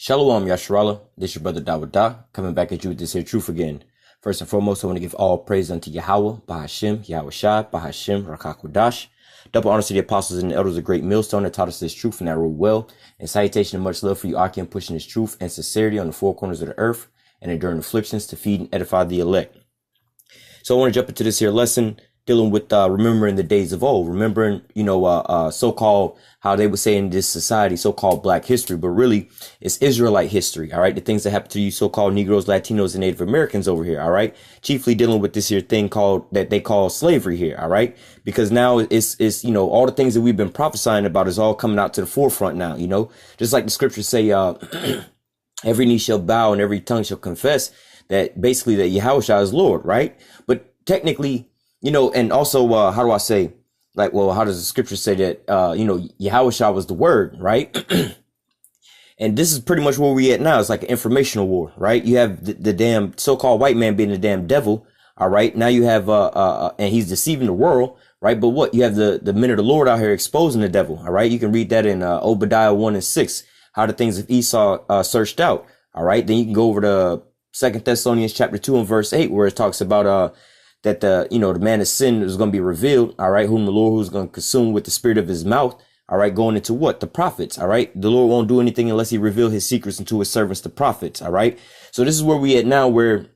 Shalom, Yasharallah. This your brother Dawada, coming back at you with this here truth again. First and foremost, I want to give all praise unto YAHAWAH, BAHASHIM, YAHAWASHI, BAHASHIM, Rakakwadash. Double honors to the apostles and the elders of great millstone that taught us this truth and that ruled well. And salutation and much love for you, Akim, pushing this truth and sincerity on the four corners of the earth and enduring afflictions to feed and edify the elect. So I want to jump into this here lesson dealing with remembering the days of old, remembering, so-called, how they would say in this society, so-called black history, but really it's Israelite history. All right. The things that happen to you, so-called Negroes, Latinos, and Native Americans over here. All right. Chiefly dealing with this here thing that they call slavery here. All right. Because now it's, all the things that we've been prophesying about is all coming out to the forefront now, just like the scriptures say, every knee shall bow and every tongue shall confess that basically that YAHAWASHI is Lord. Right. But technically, and also, how do I say, how does the scripture say that, YAHAWASHI was the word, right? And this is pretty much where we at now. It's like an informational war, right? You have the damn so-called white man being the damn devil. All right. Now you have, and he's deceiving the world, right? But what you have the men of the Lord out here exposing the devil. All right. You can read that in, Obadiah 1:6, how the things of Esau, searched out. All right. Then you can go over to 2 Thessalonians chapter 2 and verse 8, where it talks about, that the man of sin is going to be revealed. All right. Whom the Lord who's going to consume with the spirit of his mouth. All right. Going into what? The prophets. All right. The Lord won't do anything unless he reveal his secrets unto his servants, the prophets. All right. So this is where we at now, where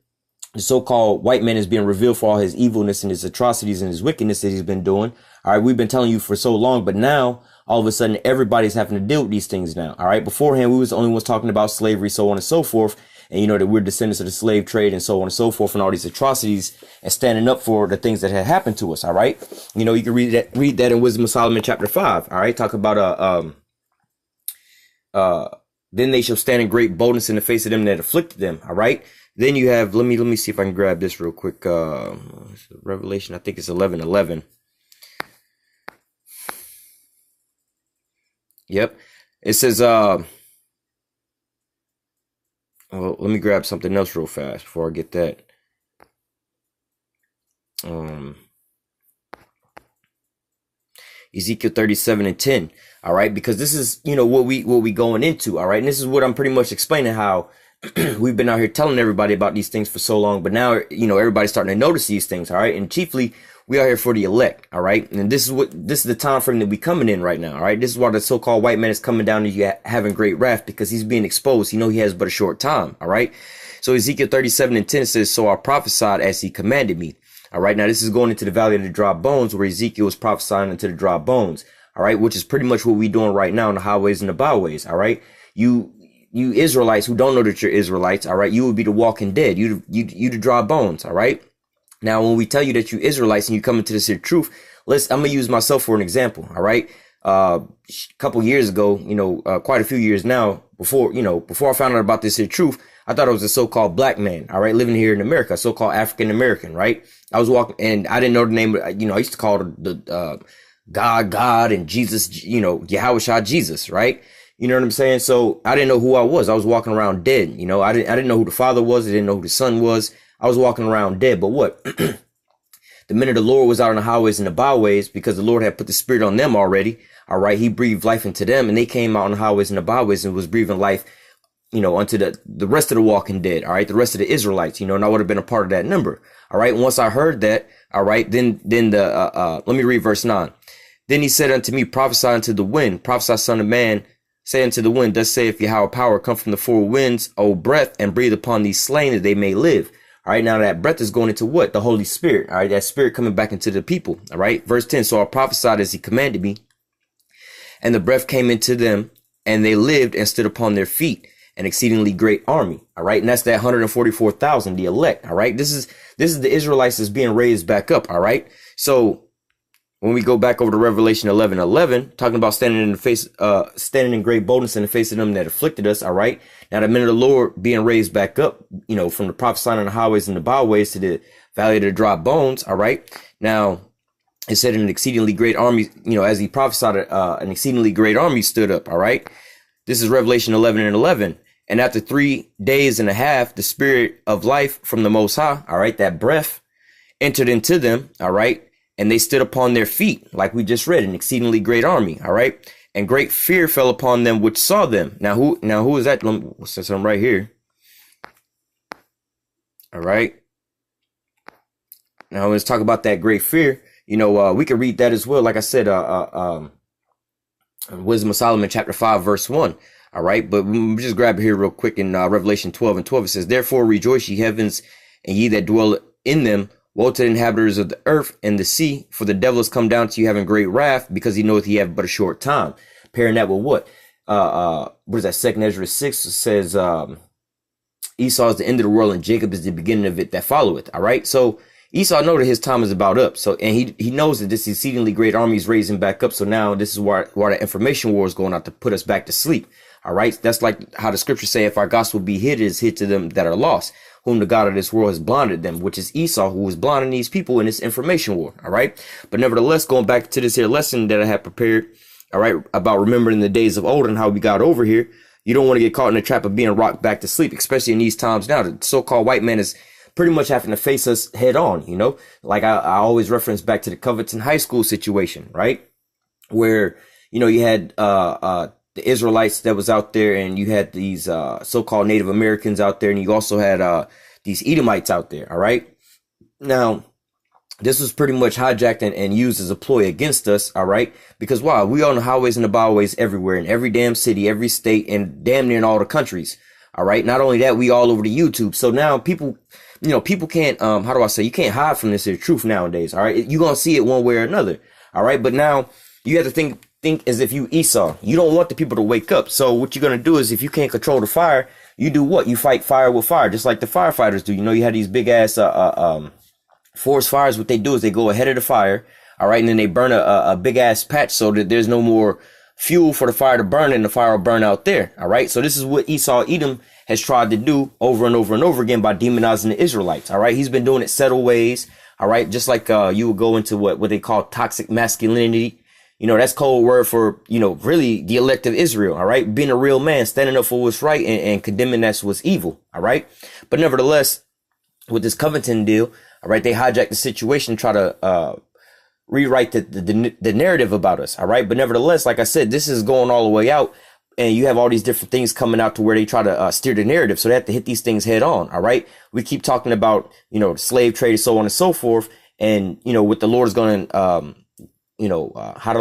the so-called white man is being revealed for all his evilness and his atrocities and his wickedness that he's been doing. All right. We've been telling you for so long, but now all of a sudden everybody's having to deal with these things now. All right. Beforehand, we was the only ones talking about slavery, so on and so forth. And that we're descendants of the slave trade and so on and so forth and all these atrocities and standing up for the things that had happened to us. All right. You can read that in Wisdom of Solomon chapter 5. All right. Talk about, then they shall stand in great boldness in the face of them that afflicted them. All right. Then you have, let me see if I can grab this real quick. Revelation, I think it's 11:11. Yep. It says, well, let me grab something else real fast before I get that. Ezekiel 37:10. All right. Because this is, what we going into. All right. And this is what I'm pretty much explaining, how we've been out here telling everybody about these things for so long. But now, everybody's starting to notice these things. All right. And chiefly, we are here for the elect. All right. And this is the time frame that we coming in right now. All right. This is why the so-called white man is coming down to you having great wrath, because he's being exposed. He has but a short time. All right. So Ezekiel 37:10 says, so I prophesied as he commanded me. All right. Now this is going into the valley of the dry bones, where Ezekiel was prophesying into the dry bones. All right. Which is pretty much what we doing right now in the highways and the byways. All right. You Israelites who don't know that you're Israelites. All right. You would be the walking dead. You the dry bones. All right. Now, when we tell you that you Israelites and you come into this here truth, I'm going to use myself for an example. All right. A couple years ago, quite a few years now, before I found out about this here truth, I thought I was a so-called black man. All right. Living here in America, so-called African American. Right. I was walking and I didn't know the name. I used to call the God, and Jesus, YAHAWASHI, Jesus. Right. You know what I'm saying? So I didn't know who I was. I was walking around dead. I didn't know who the father was. I didn't know who the son was. I was walking around dead. But what? The men of the Lord was out on the highways and the byways, because the Lord had put the spirit on them already. All right. He breathed life into them, and they came out on the highways and the byways and was breathing life, unto the rest of the walking dead. All right. The rest of the Israelites, and I would have been a part of that number. All right. Once I heard that, all right, then let me read verse 9. Then he said unto me, prophesy unto the wind, prophesy, son of man, say unto the wind, thus saith Yahweh power, come from the four winds, O breath, and breathe upon these slain that they may live. All right. Now that breath is going into what? The Holy Spirit. All right. That spirit coming back into the people. All right. Verse 10. So I prophesied as he commanded me, and the breath came into them, and they lived and stood upon their feet, an exceedingly great army. All right. And that's that 144,000, the elect. All right. This is the Israelites that's being raised back up. All right. So when we go back over to Revelation 11:11, talking about standing in great boldness in the face of them that afflicted us. All right. Now the men of the Lord being raised back up, from the prophesying on the highways and the byways to the valley of the dry bones. All right. Now it said an exceedingly great army, as he prophesied, an exceedingly great army stood up. All right. This is Revelation 11:11. And after 3 days and a half, the spirit of life from the Most High, all right, that breath entered into them. All right. And they stood upon their feet, like we just read, an exceedingly great army. All right. and great fear fell upon them which saw them. Now who is that? Since I'm right here. All right. Now let's talk about that great fear. We could read that as well. Like I said, Wisdom of Solomon, chapter 5, verse 1. All right. But we'll just grab it here real quick in Revelation 12 and 12. It says, therefore rejoice, ye heavens, and ye that dwell in them. Woe to the inhabitants of the earth and the sea, for the devil has come down to you having great wrath, because he knoweth he have but a short time. Pairing that with what? What is that? 2 Ezra 6 says, Esau is the end of the world and Jacob is the beginning of it that followeth. All right. So Esau knows that his time is about up. So, and he knows that this exceedingly great army is raising back up. So now this is why the information war is going out to put us back to sleep. All right. That's like how the scriptures say, if our gospel be hid, it is hid to them that are lost, whom the God of this world has blinded them, which is Esau, who is blinding these people in this information war. All right. But nevertheless, going back to this here lesson that I have prepared, all right, about remembering the days of old and how we got over here. You don't want to get caught in the trap of being rocked back to sleep, especially in these times now. The so-called white man is pretty much having to face us head on, like I always reference back to the Covington High School situation, right? Where, you had, the Israelites that was out there, and you had these, so-called Native Americans out there, and you also had, these Edomites out there. All right. Now, this was pretty much hijacked and used as a ploy against us. All right. Because why? We on the highways and the byways everywhere, in every damn city, every state, and damn near in all the countries. All right. Not only that, we all over the YouTube. So now people can't, you can't hide from this here truth nowadays. All right. You're going to see it one way or another. All right. But now you have to think as if you Esau. You don't want the people to wake up. So what you're going to do is, if you can't control the fire, you do what? You fight fire with fire, just like the firefighters do. You have these big ass, forest fires. What they do is they go ahead of the fire. All right. And then they burn a big ass patch so that there's no more fuel for the fire to burn, and the fire will burn out there. All right. So this is what Esau Edom has tried to do over and over and over again by demonizing the Israelites. All right. He's been doing it subtle ways. All right. Just like, you would go into what they call toxic masculinity. That's code word for, really the elect of Israel. All right. Being a real man, standing up for what's right and condemning that's what's evil. All right. But nevertheless, with this Covington deal, all right, they hijacked the situation, try to, rewrite the narrative about us. All right. But nevertheless, like I said, this is going all the way out, and you have all these different things coming out to where they try to steer the narrative. So they have to hit these things head on. All right. We keep talking about, the slave trade, so on and so forth. And, what the Lord is going to, how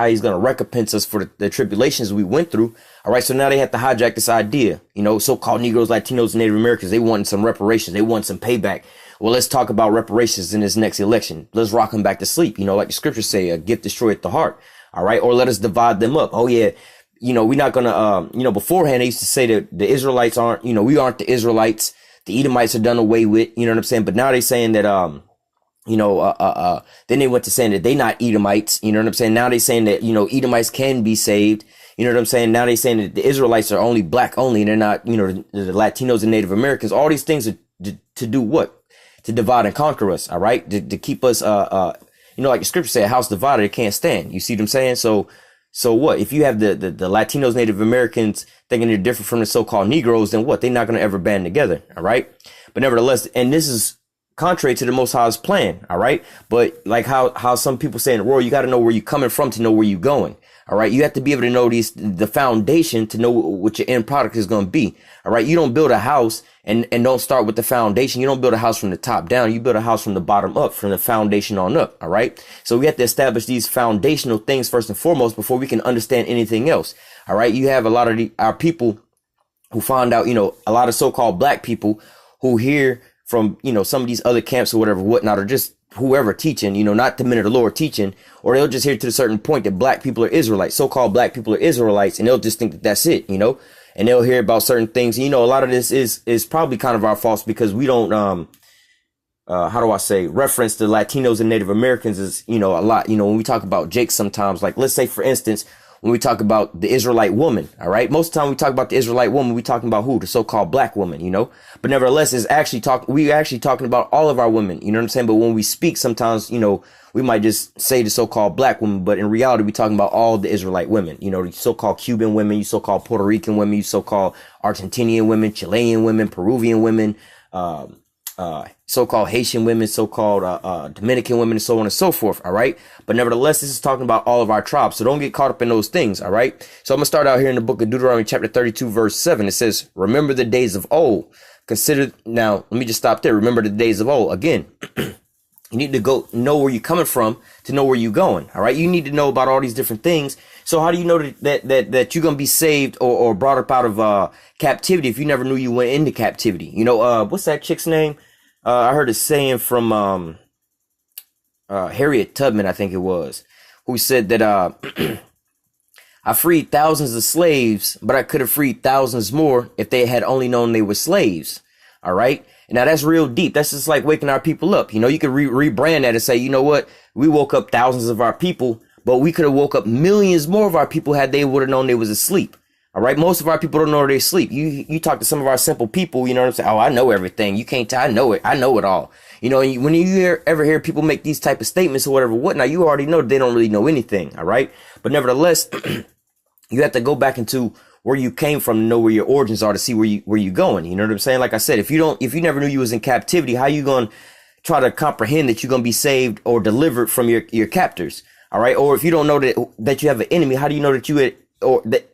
he's going to recompense us for the tribulations we went through. All right. So now they have to hijack this idea, so-called Negroes, Latinos, and Native Americans. They want some reparations. They want some payback. Well, let's talk about reparations in this next election. Let's rock them back to sleep. Like the scriptures say, a gift destroyeth the heart. All right. Or let us divide them up. Oh, yeah. We're not going to, beforehand, they used to say that the Israelites aren't, we aren't the Israelites. The Edomites are done away with, you know what I'm saying? But now they're saying that, then they went to saying that they not Edomites, you know what I'm saying? Now they're saying that, Edomites can be saved. You know what I'm saying? Now they're saying that the Israelites are only black only, and they're not, the Latinos and Native Americans. All these things are to do what? To divide and conquer us. All right. To keep us, like the scripture say, a house divided, it can't stand. You see what I'm saying? So what? If you have the Latinos, Native Americans thinking they're different from the so-called Negroes, then what? They're not going to ever band together. All right. But nevertheless, and this is contrary to the Most High's plan. All right. But like how some people say in the world, you got to know where you're coming from to know where you're going. All right. You have to be able to know the foundation to know what your end product is going to be. All right. You don't build a house and don't start with the foundation. You don't build a house from the top down. You build a house from the bottom up, from the foundation on up. All right. So we have to establish these foundational things first and foremost before we can understand anything else. All right. You have a lot of our people who find out, a lot of so-called black people who hear from, some of these other camps or whatever, whatnot, or just whoever teaching, not the men of the Lord teaching, or they'll just hear to a certain point that black people are Israelites, so-called black people are Israelites, and they'll just think that that's it, and they'll hear about certain things. A lot of this is probably kind of our fault because we don't, reference the Latinos and Native Americans as, a lot, when we talk about Jake sometimes, like, let's say, for instance, when we talk about the Israelite woman, all right, most of the time we talk about the Israelite woman, we talking about who? The so-called black woman, but nevertheless, we're actually talking about all of our women, you know what I'm saying? But when we speak, sometimes, we might just say the so-called black woman, but in reality, we're talking about all the Israelite women, the so-called Cuban women, you so-called Puerto Rican women, you so-called Argentinian women, Chilean women, Peruvian women, so-called Haitian women, so-called Dominican women, and so on and so forth. All right. But nevertheless, this is talking about all of our tribes. So don't get caught up in those things. All right. So I'm going to start out here in the book of Deuteronomy chapter 32, verse 7. It says, remember the days of old. Consider, now, let me just stop there. Remember the days of old. Again, you need to go know where you're coming from to know where you're going. All right. You need to know about all these different things. So how do you know that you're going to be saved or brought up out of captivity if you never knew you went into captivity? You know, what's that chick's name? I heard a saying from Harriet Tubman, I think it was, who said that I freed thousands of slaves, but I could have freed thousands more if they had only known they were slaves. All right. And now that's real deep. That's just like waking our people up. You know, you could rebrand that and say, you know what? We woke up thousands of our people, but we could have woke up millions more of our people had they would have known they was asleep. All right. Most of our people don't know they're asleep. You talk to some of our simple people, you know what I'm saying? Oh, I know everything. You can't tell. I know it. I know it all. You know, when you ever hear people make these type of statements or whatnot, you already know they don't really know anything. All right. But nevertheless, you have to go back into where you came from to know where your origins are to see where you going. You know what I'm saying? Like I said, if you never knew you was in captivity, how you going to try to comprehend that you're going to be saved or delivered from your captors? All right. Or if you don't know that you have an enemy, how do you know that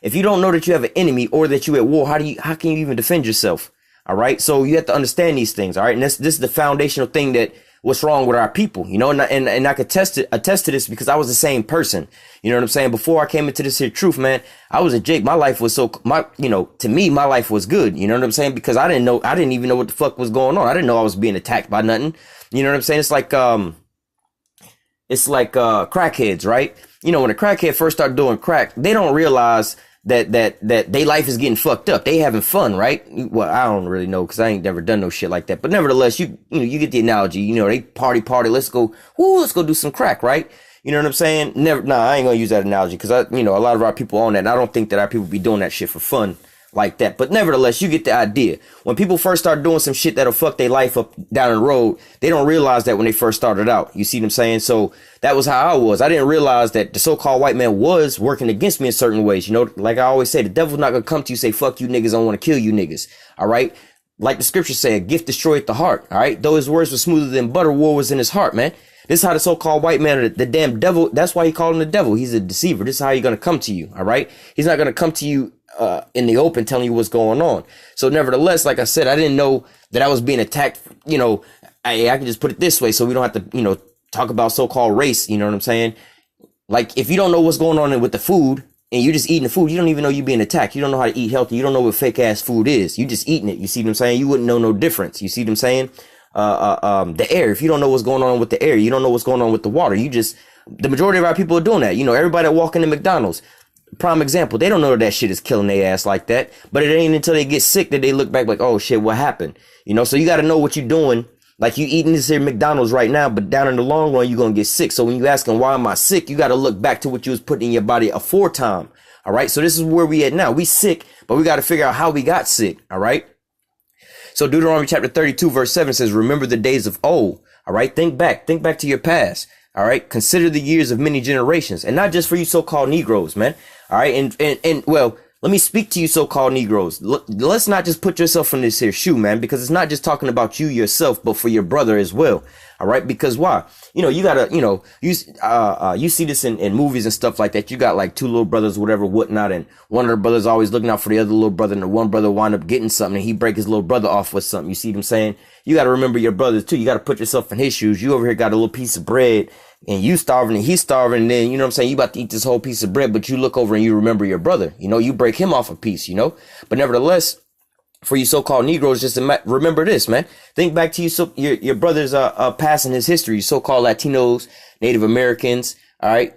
if you don't know that you have an enemy or that you're at war, how can you even defend yourself? All right. So you have to understand these things. All right. And this is the foundational thing that what's wrong with our people, you know, and I could attest to this because I was the same person. You know what I'm saying? Before I came into this here truth, man, I was a Jake. My life was to me, my life was good. You know what I'm saying? Because I didn't even know what the fuck was going on. I didn't know I was being attacked by nothing. You know what I'm saying? It's like crackheads, right? You know, when a crackhead first start doing crack, they don't realize that their life is getting fucked up. They having fun, right? Well, I don't really know because I ain't never done no shit like that. But nevertheless, you get the analogy. You know, they party. Let's go do some crack, right? You know what I'm saying? I ain't gonna use that analogy because a lot of our people on that. And I don't think that our people be doing that shit for fun like that. But nevertheless, you get the idea. When people first start doing some shit that'll fuck their life up down the road, they don't realize that when they first started out. You see what I'm saying? So that was how I was. I didn't realize that the so-called white man was working against me in certain ways. You know, like I always say, the devil's not gonna come to you and say, fuck you niggas, I want to kill you niggas. All right. Like the scriptures say, a gift destroyeth the heart. All right. Though his words were smoother than butter, war was in his heart, man. This is how the so-called white man, the damn devil, that's why he called him the devil. He's a deceiver. This is how he's going to come to you. All right. He's not going to come to you in the open telling you what's going on. So nevertheless, like I said, I didn't know that I was being attacked. You know, I can just put it this way so we don't have to, talk about so-called race. You know what I'm saying? Like if you don't know what's going on with the food and you're just eating the food, you don't even know you're being attacked. You don't know how to eat healthy. You don't know what fake ass food is. You just eating it. You see what I'm saying? You wouldn't know no difference. You see what I'm saying? The air, if you don't know what's going on with the air, you don't know what's going on with the water. The majority of our people are doing that. You know, everybody that walk into McDonald's, prime example, they don't know that shit is killing their ass like that, but it ain't until they get sick that they look back like, oh shit, what happened? You know, so you got to know what you're doing. Like you eating this here McDonald's right now, but down in the long run, you're going to get sick. So when you asking, why am I sick? You got to look back to what you was putting in your body aforetime. All right. So this is where we at now. We sick, but we got to figure out how we got sick. All right. So Deuteronomy chapter 32 verse 7 says, remember the days of old. All right. Think back to your past. All right. Consider the years of many generations, and not just for you so-called Negroes, man. All right. And well, let me speak to you so-called Negroes. Let's not just put yourself in this here shoe, man, because it's not just talking about you yourself, but for your brother as well. All right. Because why? You gotta, you see this in movies and stuff like that. You got like two little brothers, whatever, whatnot. And one of the brothers always looking out for the other little brother. And the one brother wind up getting something and he break his little brother off with something. You see what I'm saying? You got to remember your brothers too. You got to put yourself in his shoes. You over here got a little piece of bread and you starving and he's starving. And then, you know what I'm saying? You about to eat this whole piece of bread, but you look over and you remember your brother, you break him off a piece, but nevertheless, for you so-called Negroes, just remember this, man. Think back to your brother's past in his history, so-called Latinos, Native Americans. All right.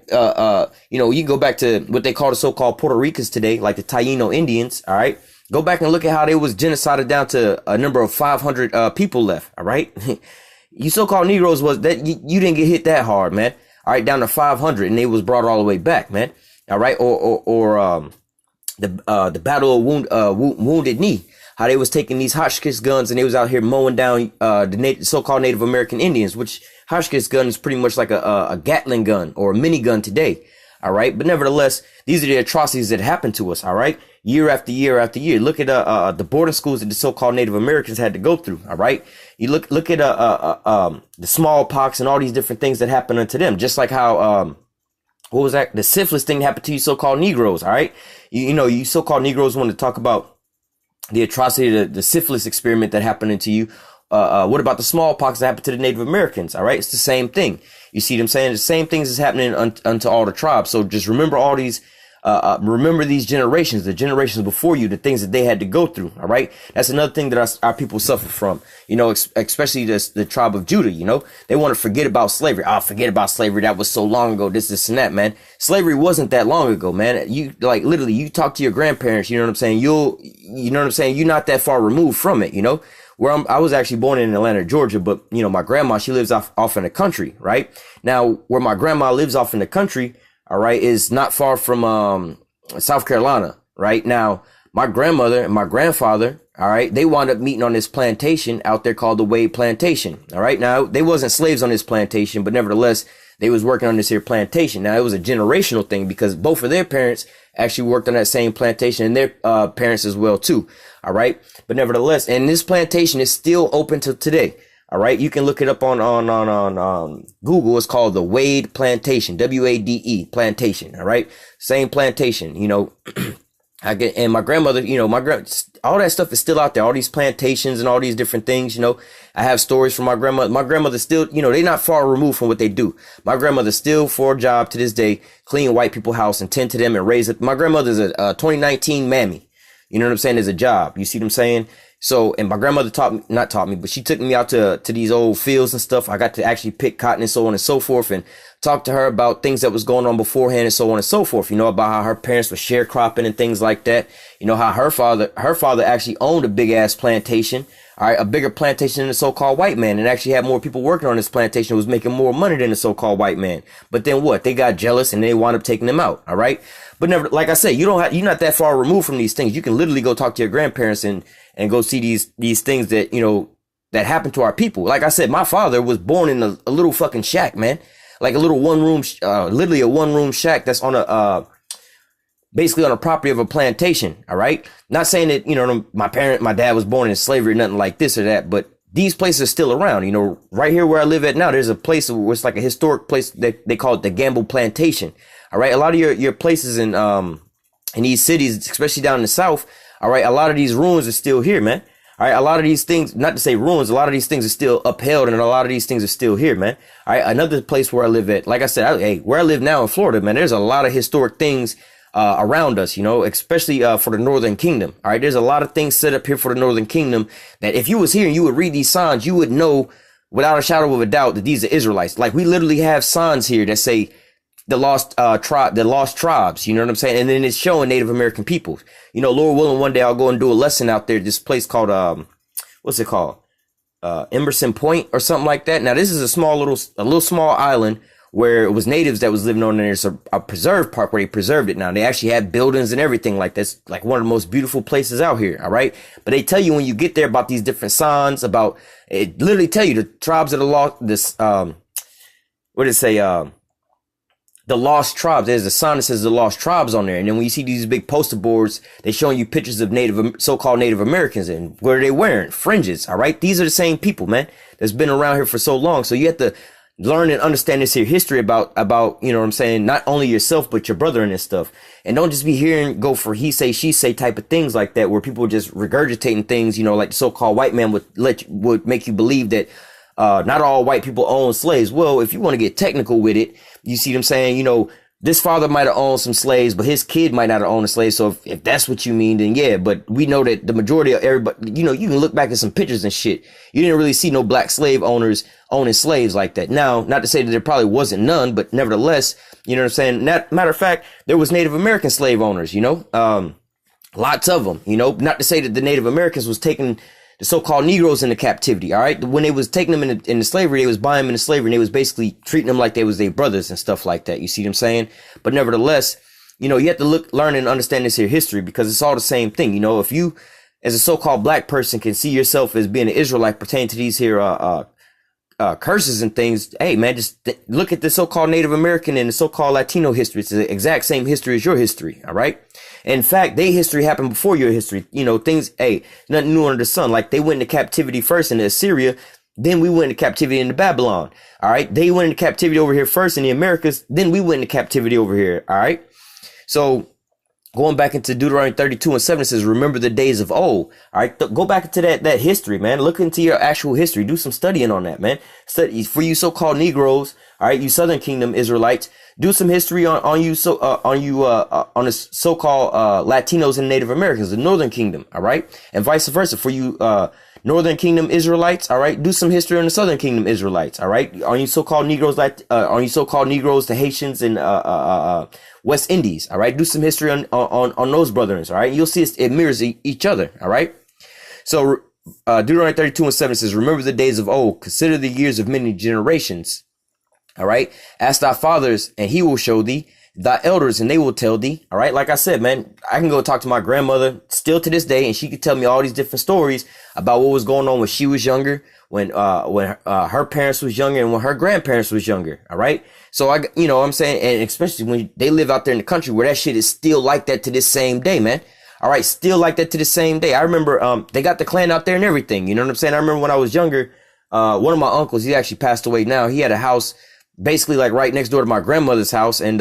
You go back to what they call the so-called Puerto Ricans today, like the Taino Indians. All right. Go back and look at how they was genocided down to a number of 500 people left. All right. You so-called Negroes was that you didn't get hit that hard, man. All right. Down to 500 and they was brought all the way back, man. All right. Or the Battle of Wounded Knee. How they was taking these Hotchkiss guns and they was out here mowing down the so-called Native American Indians, which Hotchkiss gun is pretty much like a Gatling gun or a minigun today. All right. But nevertheless, these are the atrocities that happen to us. All right. Year after year after year. Look at the boarding schools that the so-called Native Americans had to go through. All right. You look at the smallpox and all these different things that happen unto them. Just like how what was that? The syphilis thing happened to you so-called Negroes. All right. You so-called Negroes want to talk about the atrocity, the syphilis experiment that happened to you. What about the smallpox that happened to the Native Americans? All right. It's the same thing. You see what I'm saying? The same things is happening unto all the tribes. So just remember all these, remember these generations, the generations before you, the things that they had to go through. All right. That's another thing that our people suffer from, especially the tribe of Judah, they want to forget about slavery. Oh, forget about slavery. That was so long ago. This and that, man. Slavery wasn't that long ago, man. You literally, you talk to your grandparents, you know what I'm saying? You're not that far removed from it, I was actually born in Atlanta, Georgia, but my grandma, she lives off in the country, right? Now, where my grandma lives off in the country, all right, is not far from South Carolina, right? Now, my grandmother and my grandfather, all right, they wound up meeting on this plantation out there called the Wade Plantation, all right? Now, they wasn't slaves on this plantation, but nevertheless, they was working on this here plantation. Now, it was a generational thing because both of their parents actually worked on that same plantation and their parents as well, too. All right. But nevertheless, and this plantation is still open to today. All right. You can look it up on Google. It's called the Wade Plantation, WADE plantation. All right. Same plantation, and my grandmother, all that stuff is still out there. All these plantations and all these different things, I have stories from my grandmother. My grandmother still, they're not far removed from what they do. My grandmother still for a job to this day, clean white people's house and tend to them and raise it. My grandmother's a 2019 mammy. You know what I'm saying? As a job. You see what I'm saying? So, and my grandmother not taught me, but she took me out to these old fields and stuff. I got to actually pick cotton and so on and so forth and talk to her about things that was going on beforehand and so on and so forth. About how her parents were sharecropping and things like that. How her father actually owned a big ass plantation. All right. A bigger plantation than the so-called white man and actually had more people working on this plantation who was making more money than the so-called white man. But then what? They got jealous and they wound up taking them out. All right. But never, like I said, you're not that far removed from these things. You can literally go talk to your grandparents and go see these things that, that happen to our people. Like I said, my father was born in a little fucking shack, man. Like a little literally a one-room shack that's on basically on a property of a plantation. All right. Not saying that, my dad was born in slavery or nothing like this or that, but these places are still around. Right here where I live at now, there's a place where it's like a historic place that they call it the Gamble Plantation. All right. A lot of your places in these cities, especially down in the South. All right. A lot of these ruins are still here, man. All right. A lot of these things, not to say ruins, a lot of these things are still upheld and a lot of these things are still here, man. All right. Another place where I live at, like I said, where I live now in Florida, man, there's a lot of historic things around us, especially for the Northern Kingdom. All right. There's a lot of things set up here for the Northern Kingdom that if you was here and you would read these signs, you would know without a shadow of a doubt that these are Israelites. Like we literally have signs here that say the lost tribes, you know what I'm saying? And then it's showing Native American peoples. Lord willing, one day I'll go and do a lesson out there, this place called, what's it called? Emerson Point or something like that. Now, this is a little small island where it was natives that was living on there. There's a preserve park where they preserved it now. They actually have buildings and everything like this, like one of the most beautiful places out here. All right. But they tell you when you get there about these different signs it literally tell you the tribes of the lost, what did it say? The lost tribes. There's a sign that says the lost tribes on there. And then when you see these big poster boards, they're showing you pictures of so-called Native Americans and what are they wearing? Fringes. All right. These are the same people, man, that's been around here for so long. So you have to learn and understand this here history about, you know what I'm saying? Not only yourself, but your brother and this stuff. And don't just be hearing go for he say, she say type of things like that, where people are just regurgitating things, like the so-called white man would make you believe that, not all white people own slaves. Well, if you want to get technical with it, you see what I'm saying? This father might have owned some slaves, but his kid might not have owned a slave. So if that's what you mean, then yeah, but we know that the majority of everybody, you can look back at some pictures and shit. You didn't really see no black slave owners owning slaves like that. Now, not to say that there probably wasn't none, but nevertheless, you know what I'm saying? Matter of fact, there was Native American slave owners, lots of them, not to say that the Native Americans was taking the so-called Negroes into captivity. All right. When they was taking them into slavery, they was buying them into slavery and they was basically treating them like they was their brothers and stuff like that. You see what I'm saying? But nevertheless, you have to learn and understand this here history because it's all the same thing. If you as a so-called black person can see yourself as being an Israelite pertaining to these here, curses and things. Hey, man, just look at the so-called Native American and the so-called Latino history. It's the exact same history as your history. All right. In fact, their history happened before your history. You know, things, hey, nothing new under the sun. Like they went into captivity first in Assyria. Then we went into captivity into Babylon. All right. They went into captivity over here first in the Americas. Then we went into captivity over here. All right. So going back into Deuteronomy 32:7, it says, remember the days of old. All right. Go back into that history, man. Look into your actual history. Do some studying on that, man. Study for you so-called Negroes. All right. You Southern Kingdom Israelites, do some history on the so-called, Latinos and Native Americans, the Northern Kingdom. All right. And vice versa for you, Northern Kingdom Israelites. All right. Do some history on the Southern Kingdom Israelites. All right. On you so-called Negroes, on you so-called Negroes, the Haitians and, West Indies. All right. Do some history on those brethren. All right. You'll see it mirrors each other. All right. So, Deuteronomy 32:7 says, remember the days of old, consider the years of many generations. All right. Ask thy fathers and he will show thee, thy elders and they will tell thee. All right. Like I said, man, I can go talk to my grandmother still to this day, and she could tell me all these different stories about what was going on when she was younger, when her parents was younger, and when her grandparents was younger. All right. So you know what I'm saying? And especially when they live out there in the country where that shit is still like that to this same day, man. All right. Still like that to this same day. I remember, they got the Klan out there and everything. You know what I'm saying? I remember when I was younger, one of my uncles, he actually passed away now. He had a house basically like right next door to my grandmother's house. And,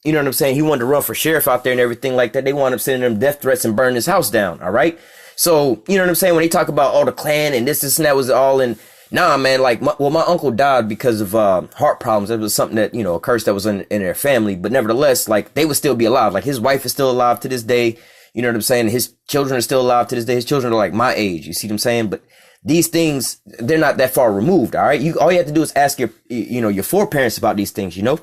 you know what I'm saying? He wanted to run for sheriff out there and everything like that. They wound up sending him death threats and burning his house down. All right. So, you know what I'm saying? When they talk about all the Klan and this and that was all in, nah, man, like, my uncle died because of, heart problems. That was something that, you know, a curse that was in their family. But nevertheless, like, they would still be alive. Like, his wife is still alive to this day. You know what I'm saying? His children are still alive to this day. His children are like my age. You see what I'm saying? But these things, they're not that far removed. All right. All you have to do is ask your foreparents about these things, you know?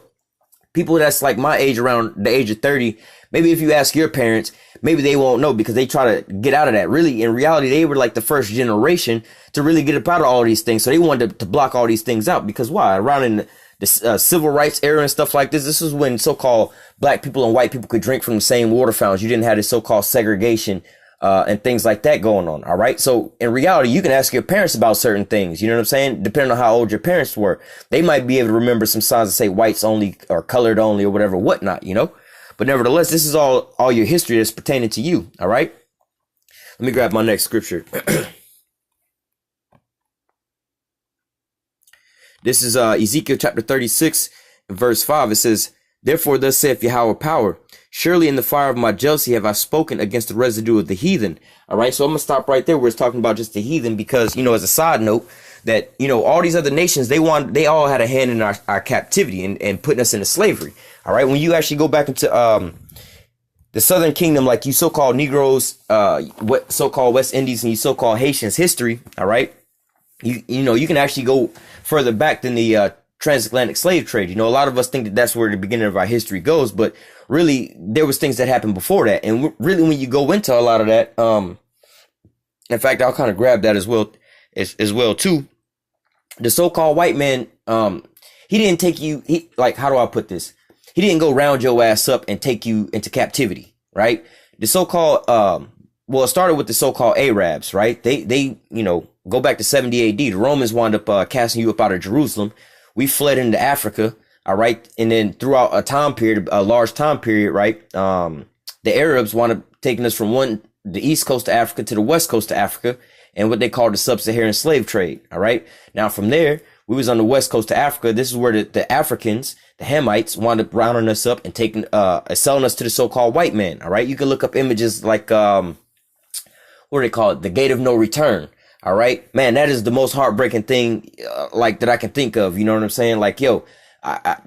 People that's like my age, around the age of 30, maybe if you ask your parents, maybe they won't know because they try to get out of that. Really, in reality, they were like the first generation to really get up out of all these things. So they wanted to block all these things out because why? Around in the civil rights era and stuff like this is when so-called black people and white people could drink from the same water fountains. You didn't have this so-called segregation and things like that going on. All right. So in reality, you can ask your parents about certain things. You know what I'm saying? Depending on how old your parents were, they might be able to remember some signs that say whites only or colored only or whatever, whatnot, you know? But nevertheless, this is all your history that's pertaining to you. All right. Let me grab my next scripture. This is Ezekiel chapter 36, verse 5. It says, therefore, thus saith Yahawah power, surely in the fire of my jealousy have I spoken against the residue of the heathen. All right. So I'm going to stop right there where it's talking about just the heathen because, you know, as a side note, that, you know, all these other nations, they all had a hand in our captivity and putting us into slavery. All right. When you actually go back into the Southern Kingdom, like you so-called Negroes, what so-called West Indies and you so-called Haitians history. All right. You know, you can actually go further back than the transatlantic slave trade. You know, a lot of us think that that's where the beginning of our history goes, but really there was things that happened before that. And really, when you go into a lot of that, in fact, I'll kind of grab that as well too. The so-called white man, he didn't take you, how do I put this? He didn't go round your ass up and take you into captivity, right? The so-called, it started with the so-called Arabs, right? They, you know, go back to 70 AD. The Romans wound up casting you up out of Jerusalem. We fled into Africa, all right? And then throughout a large time period, right? The Arabs wound up taking us from the east coast of Africa to the west coast of Africa and what they call the sub-Saharan slave trade, all right? Now, from there, we was on the west coast of Africa. This is where the Africans, the Hamites, wound up rounding us up and taking, selling us to the so-called white man, all right? You can look up images like, what do they call it? The Gate of No Return. All right, man, that is the most heartbreaking thing, that I can think of. You know what I'm saying? Like, I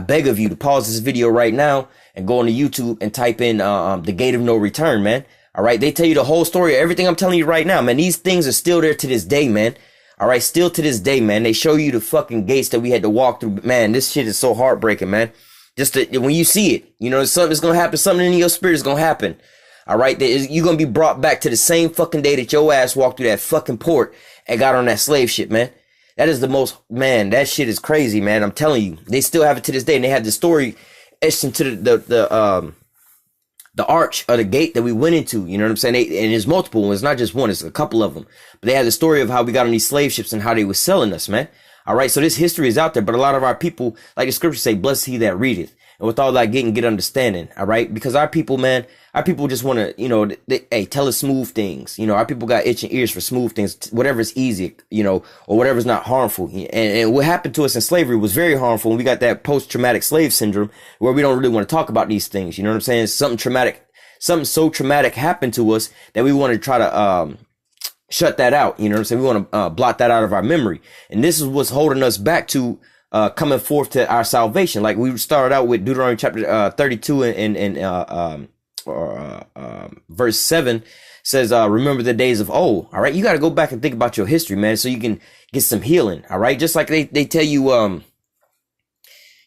beg of you to pause this video right now and go on to YouTube and type in, the Gate of No Return, man. All right. They tell you the whole story of everything I'm telling you right now, man. These things are still there to this day, man. All right. Still to this day, man. They show you the fucking gates that we had to walk through. Man, this shit is so heartbreaking, man. When you see it, you know, something's going to happen. Something in your spirit is going to happen. All right. You're going to be brought back to the same fucking day that your ass walked through that fucking port and got on that slave ship, man. That is the most, man, that shit is crazy, man. I'm telling you, they still have it to this day. And they have the story etched into the the arch or the gate that we went into. You know what I'm saying? And there's multiple. It's not just one. It's a couple of them. But they had the story of how we got on these slave ships and how they were selling us, man. All right. So this history is out there, but a lot of our people, like the scriptures say, blessed he that readeth. And with all that get understanding. All right. Because our people, man, our people just want to, you know, hey, tell us smooth things. You know, our people got itching ears for smooth things, whatever's easy, you know, or whatever's not harmful. And what happened to us in slavery was very harmful. And we got that post-traumatic slave syndrome where we don't really want to talk about these things. You know what I'm saying? Something so traumatic happened to us that we want to try to, shut that out. You know what I'm saying? We want to, blot that out of our memory. And this is what's holding us back to, coming forth to our salvation. Like we started out with Deuteronomy chapter 32 and verse 7 says, remember the days of old. All right. You got to go back and think about your history, man, so you can get some healing. All right. Just like they tell you,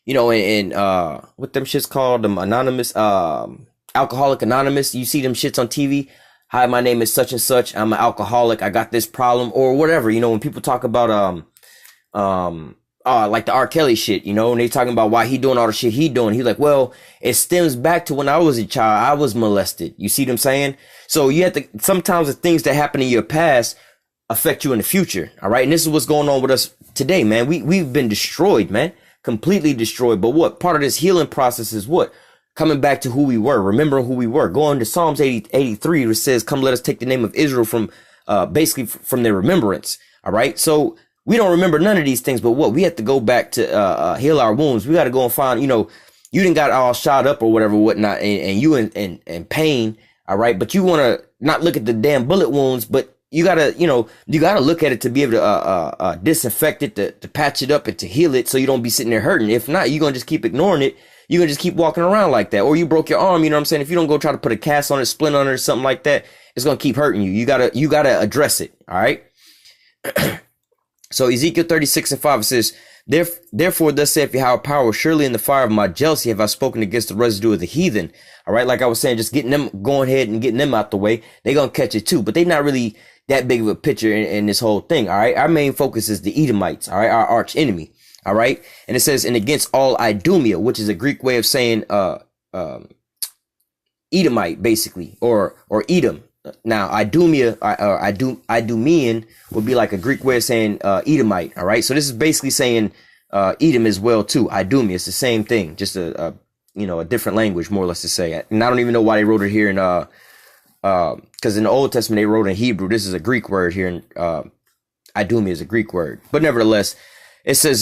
you know, in what them shits called, them anonymous, Alcoholic Anonymous. You see them shits on TV. Hi, my name is such and such. I'm an alcoholic. I got this problem or whatever. You know, when people talk about, like the R. Kelly shit, you know, and they talking about why he doing all the shit he doing. He's like, well, it stems back to when I was a child. I was molested. You see what I'm saying? So you have to, sometimes the things that happen in your past affect you in the future. All right. And this is what's going on with us today, man. We've been destroyed, man, completely destroyed. But what part of this healing process is what? Coming back to who we were, remembering who we were. Going to Psalms 83, which says, come, let us take the name of Israel from, basically from their remembrance. All right. So we don't remember none of these things, but what? We have to go back to, heal our wounds. We got to go and find, you know, you didn't got all shot up or whatever, whatnot, and you in pain. All right. But you want to not look at the damn bullet wounds, but you gotta, you know, you gotta look at it to be able to, disinfect it, to patch it up and to heal it so you don't be sitting there hurting. If not, you're going to just keep ignoring it. You're gonna just keep walking around like that. Or you broke your arm, you know what I'm saying? If you don't go try to put a cast on it, splint on it or something like that, it's gonna keep hurting you. You gotta address it. All right. So Ezekiel 36:5 says, therefore thus saith Yahawah power, surely in the fire of my jealousy have I spoken against the residue of the heathen. All right. Like I was saying, just getting them, going ahead and getting them out the way. They gonna catch it too, but they not really that big of a picture in this whole thing. All right. Our main focus is the Edomites. All right. Our arch enemy. All right. And it says, and against all Idumea, which is a Greek way of saying, Edomite, basically, or Edom. Now, Idumea, Idumean would be like a Greek way of saying, Edomite. All right. So this is basically saying, Edom as well too. Idumea. It's the same thing, just a different language, more or less to say. And I don't even know why they wrote it here in, cause in the Old Testament, they wrote in Hebrew. This is a Greek word here. And, Idumea is a Greek word, but nevertheless, it says,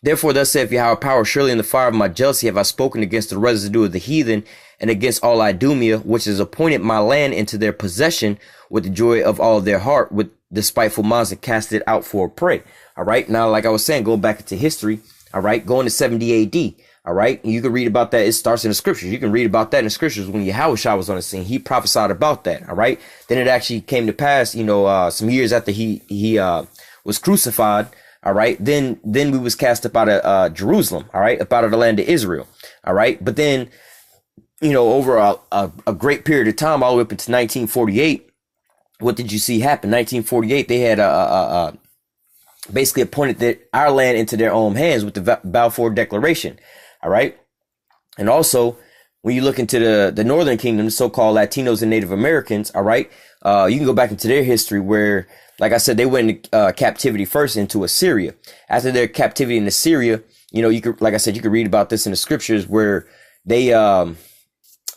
therefore thus saith Yahawah power, surely in the fire of my jealousy have I spoken against the residue of the heathen and against all Idumea, which has appointed my land into their possession with the joy of all their heart, with despiteful minds, and cast it out for a prey. All right. Now, like I was saying, going back into history. All right. Going to 70 AD. All right. And you can read about that. It starts in the scriptures. You can read about that in the scriptures when YAHAWASHI was on the scene. He prophesied about that. All right. Then it actually came to pass, you know, some years after he was crucified. All right. Then we was cast up out of Jerusalem. All right. Up out of the land of Israel. All right. But then, you know, over a great period of time, all the way up into 1948, what did you see happen? 1948, they had basically appointed our land into their own hands with the Balfour Declaration. All right. And also, when you look into the Northern Kingdom, the so-called Latinos and Native Americans, all right, you can go back into their history where, like I said, they went into captivity first into Assyria. After their captivity in Assyria, you know, you could, like I said, you could read about this in the scriptures where they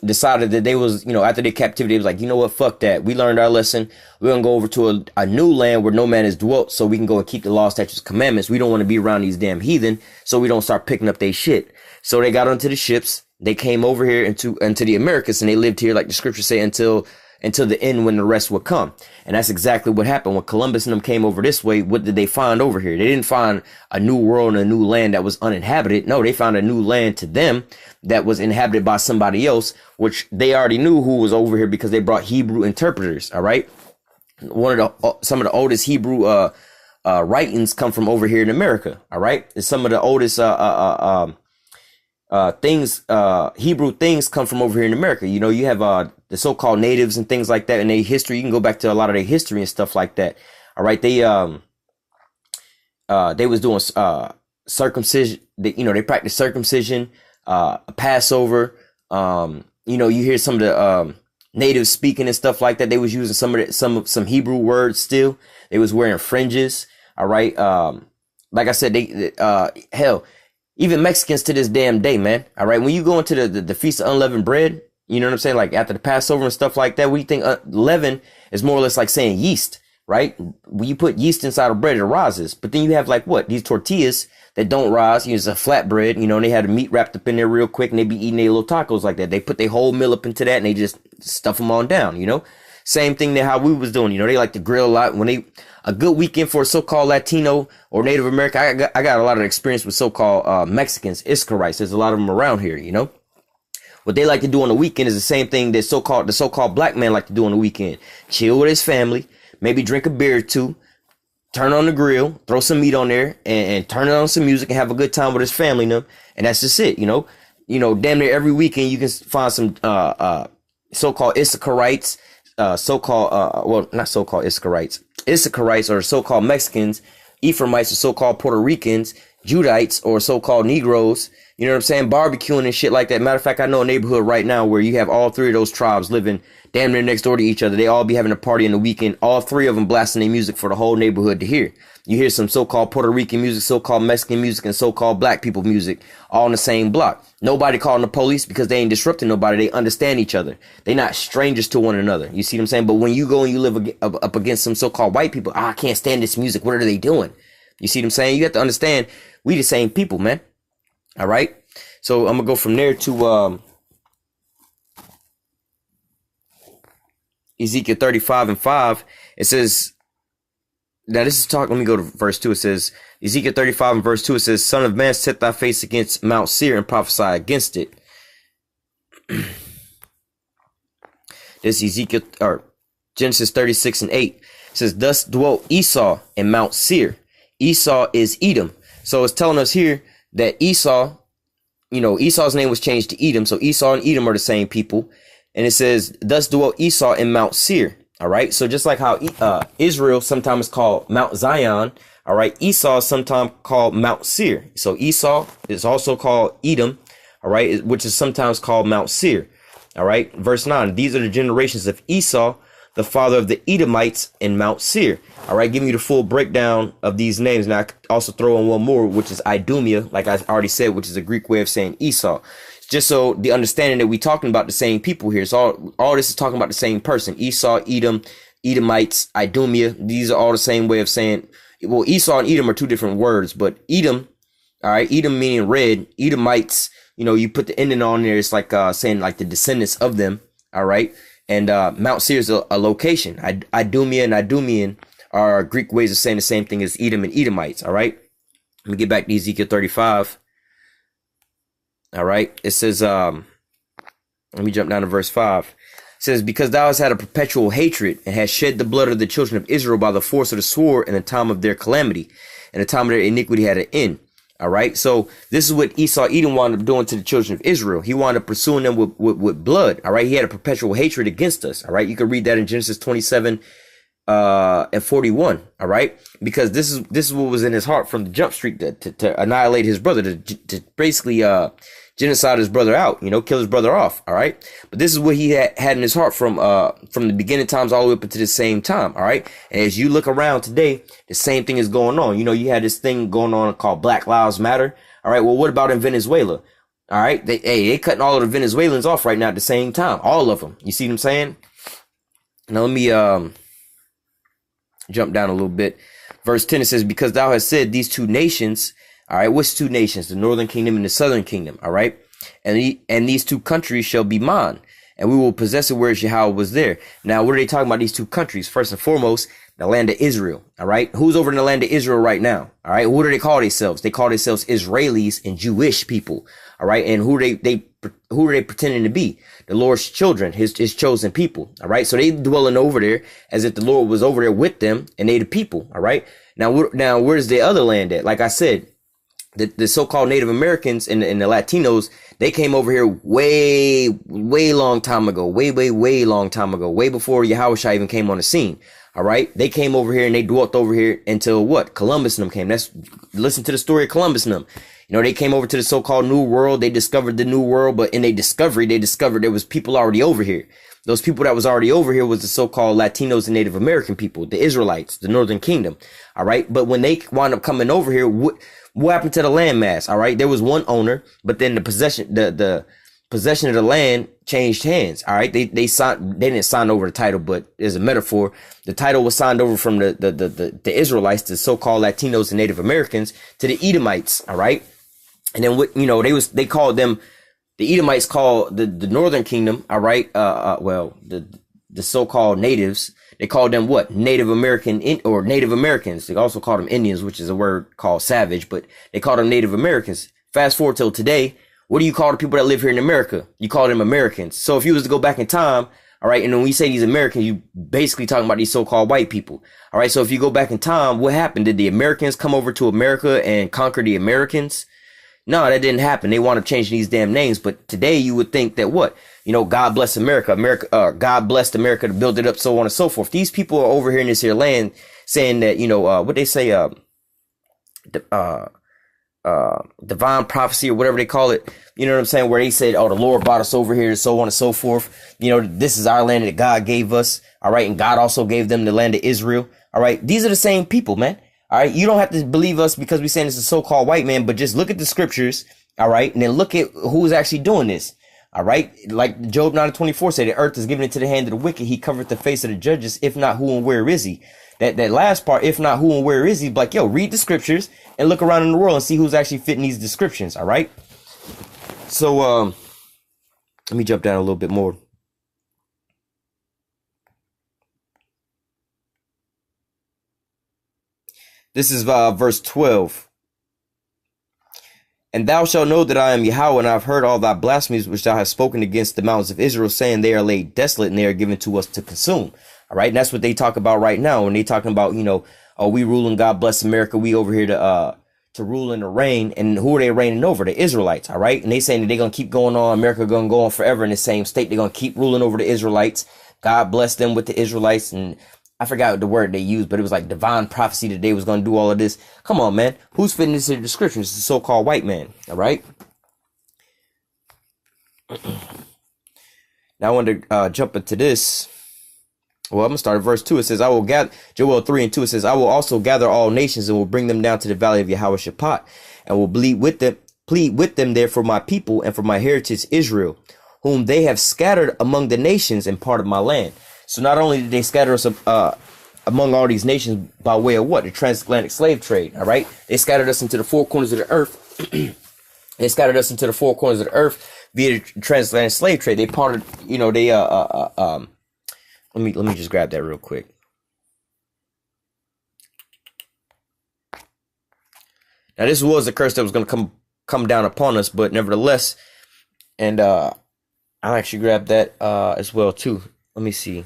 decided that they was, you know, after their captivity, it was like, you know what, fuck that. We learned our lesson. We're going to go over to a new land where no man has dwelt so we can go and keep the law, statutes, commandments. We don't want to be around these damn heathen, so we don't start picking up their shit. So they got onto the ships. They came over here into the Americas, and they lived here, like the scriptures say, until the end when the rest would come. And that's exactly what happened. When Columbus and them came over this way, what did they find over here? They didn't find a new world and a new land that was uninhabited. No, they found a new land to them that was inhabited by somebody else, which they already knew who was over here because they brought Hebrew interpreters. All right. Some of the oldest Hebrew writings come from over here in America. All right. And some of the oldest Hebrew things come from over here in America. You know, you have the so-called natives and things like that in their history. You can go back to a lot of their history and stuff like that. All right. They was doing circumcision. They practiced circumcision, Passover, you hear some of the natives speaking and stuff like that. They was using some Hebrew words still. They was wearing fringes. All right. Like I said, hell, even Mexicans to this damn day, man. All right. When you go into the Feast of Unleavened Bread, you know what I'm saying? Like after the Passover and stuff like that, we think leaven is more or less like saying yeast, right? When you put yeast inside of bread, it rises. But then you have like what? These tortillas that don't rise. Use a flatbread, and they had the meat wrapped up in there real quick, and they be eating their little tacos like that. They put their whole meal up into that, and they just stuff them on down, Same thing that how we was doing, they like to grill a lot. When a good weekend for a so-called Latino or Native American, I got a lot of experience with so-called Mexicans, Iscarites. There's a lot of them around here, What they like to do on the weekend is the same thing that the so-called black man like to do on the weekend. Chill with his family, maybe drink a beer or two, turn on the grill, throw some meat on there, and turn on some music and have a good time with his family and them. And that's just it, Damn near every weekend you can find some so-called Issacharites, not so-called Issacharites or so-called Mexicans, Ephraimites or so-called Puerto Ricans, Judites or so-called Negroes, you know what I'm saying, barbecuing and shit like that. Matter of fact, I know a neighborhood right now where you have all three of those tribes living damn near next door to each other. They all be having a party in the weekend, all three of them blasting their music for the whole neighborhood to hear. You hear some so-called Puerto Rican music, so-called Mexican music, and so-called black people music all in the same block. Nobody calling the police because they ain't disrupting nobody. They understand each other. They not strangers to one another. You see what I'm saying? But when you go and you live up against some so-called white people, I can't stand this music. What are they doing? You see what I'm saying? You have to understand we the same people, man. All right. So I'm going to go from there to Ezekiel 35:5. It says, now this is talk. Let me go to verse 2. It says, Ezekiel 35 and verse 2, it says, Son of man, set thy face against Mount Seir and prophesy against it. This Ezekiel, or Genesis 36:8. It says, Thus dwelt Esau in Mount Seir. Esau is Edom. So it's telling us here that Esau, Esau's name was changed to Edom. So Esau and Edom are the same people. And it says, Thus dwelt Esau in Mount Seir. All right. So just like how Israel sometimes is called Mount Zion. All right. Esau is sometimes called Mount Seir. So Esau is also called Edom. All right. Which is sometimes called Mount Seir. All right. Verse 9. These are the generations of Esau, the father of the Edomites in Mount Seir. All right. Give me the full breakdown of these names. Now I could also throw in one more, which is Idumea, like I already said, which is a Greek way of saying Esau. Just so the understanding that we're talking about the same people here. So all this is talking about the same person. Esau, Edom, Edomites, Idumea. These are all the same way of saying, well, Esau and Edom are two different words, but Edom, all right, Edom meaning red, Edomites, you put the ending on there. It's like saying like the descendants of them. All right. And Mount Seir is a location. Idumea and Idumean are Greek ways of saying the same thing as Edom and Edomites. All right. Let me get back to Ezekiel 35. All right. It says, let me jump down to verse 5. It says, Because thou hast had a perpetual hatred and hast shed the blood of the children of Israel by the force of the sword in the time of their calamity, and the time of their iniquity had an end. All right. So this is what Esau Edom wound up doing to the children of Israel. He wound up pursuing them with blood. All right. He had a perpetual hatred against us. All right. You can read that in Genesis 27 and 41. All right. Because this is what was in his heart from the jump street to annihilate his brother, to basically genocide his brother out, kill his brother off. All right. But this is what he had in his heart from the beginning times all the way up to the same time. All right. And as you look around today, the same thing is going on. You had this thing going on called Black Lives Matter. All right. Well, what about in Venezuela? All right. They cutting all of the Venezuelans off right now at the same time. All of them. You see what I'm saying? Now let me jump down a little bit. Verse 10, it says, Because thou hast said these two nations. All right, what's two nations? The northern kingdom and the southern kingdom. All right. And these two countries shall be mine, and we will possess it, whereas Yahweh was there. Now, what are they talking about? These two countries? First and foremost, the land of Israel. All right. Who's over in the land of Israel right now? All right. What do they call themselves? They call themselves Israelis and Jewish people. All right. And who are they pretending to be? The Lord's children, his chosen people. All right. So they dwelling over there as if the Lord was over there with them and they the people. All right. Now where's the other land at? Like I said, the so-called Native Americans and the Latinos, they came over here way long time ago, way long time ago, way before YAHAWASHI even came on the scene. All right. They came over here and they dwelt over here until what? Columbus and them came. Listen to the story of Columbus and them. You know, they came over to the so-called New World. They discovered the New World, but in their discovery, they discovered there was people already over here. Those people that was already over here was the so-called Latinos and Native American people, the Israelites, the Northern Kingdom. All right. But when they wound up coming over here, what happened to the landmass? All right. There was one owner, but then the possession of the land changed hands. All right. They didn't sign over the title, but as a metaphor, the title was signed over from the Israelites, the so-called Latinos and Native Americans, to the Edomites. All right. And then what, you know, they called them, the Edomites called the Northern Kingdom. All right. The so-called natives, they called them what? Native American or Native Americans. They also called them Indians, which is a word called savage, but they called them Native Americans. Fast forward till today. What do you call the people that live here in America? You call them Americans. So if you was to go back in time, all right, and when we say these Americans, you basically talking about these so-called white people. All right, so if you go back in time, what happened? Did the Americans come over to America and conquer the Americans? No, that didn't happen. They want to change these damn names. But today you would think that what? You know, God bless America. God blessed America to build it up, so on and so forth. These people are over here in this here land saying that, you know, what they say, divine prophecy or whatever they call it. You know what I'm saying? Where they said, oh, the Lord brought us over here, so on and so forth. You know, this is our land that God gave us. All right. And God also gave them the land of Israel. All right. These are the same people, man. All right. You don't have to believe us because we're saying it's a so-called white man, but just look at the scriptures. All right. And then look at who's actually doing this. All right. Like Job 9:24 said, the earth is given into the hand of the wicked. He covered the face of the judges. If not, who and where is he? That last part, if not, who and where is he? Like, yo, read the scriptures and look around in the world and see who's actually fitting these descriptions. All right. So, let me jump down a little bit more. This is verse 12. And thou shalt know that I am Yahawah, and I have heard all thy blasphemies which thou hast spoken against the mountains of Israel, saying they are laid desolate and they are given to us to consume. All right. And that's what they talk about right now when they talking about, you know, oh, we ruling, God bless America. We over here to rule and to reign. And who are they reigning over? The Israelites. All right. And they saying that they're going to keep going on. America going to go on forever in the same state. They're going to keep ruling over the Israelites. God bless them with the Israelites. And I forgot the word they used, but it was like divine prophecy that they was going to do all of this. Come on, man. Who's fitting this in the description? It's the so-called white man. All right. Now I want to jump into this. Well, I'm going to start at verse 2. It says, I will gather, Joel 3:2, it says, I will also gather all nations and will bring them down to the valley of YAHAWASHI, and will plead with them there for my people and for my heritage Israel, whom they have scattered among the nations and part of my land. So not only did they scatter us among all these nations by way of what? The transatlantic slave trade. All right. They scattered us into the four corners of the earth. They scattered us into the four corners of the earth via the transatlantic slave trade. They parted, you know, they, let me just grab that real quick. Now, this was a curse that was going to come down upon us, but nevertheless, and I'll actually grab that as well too. Let me see.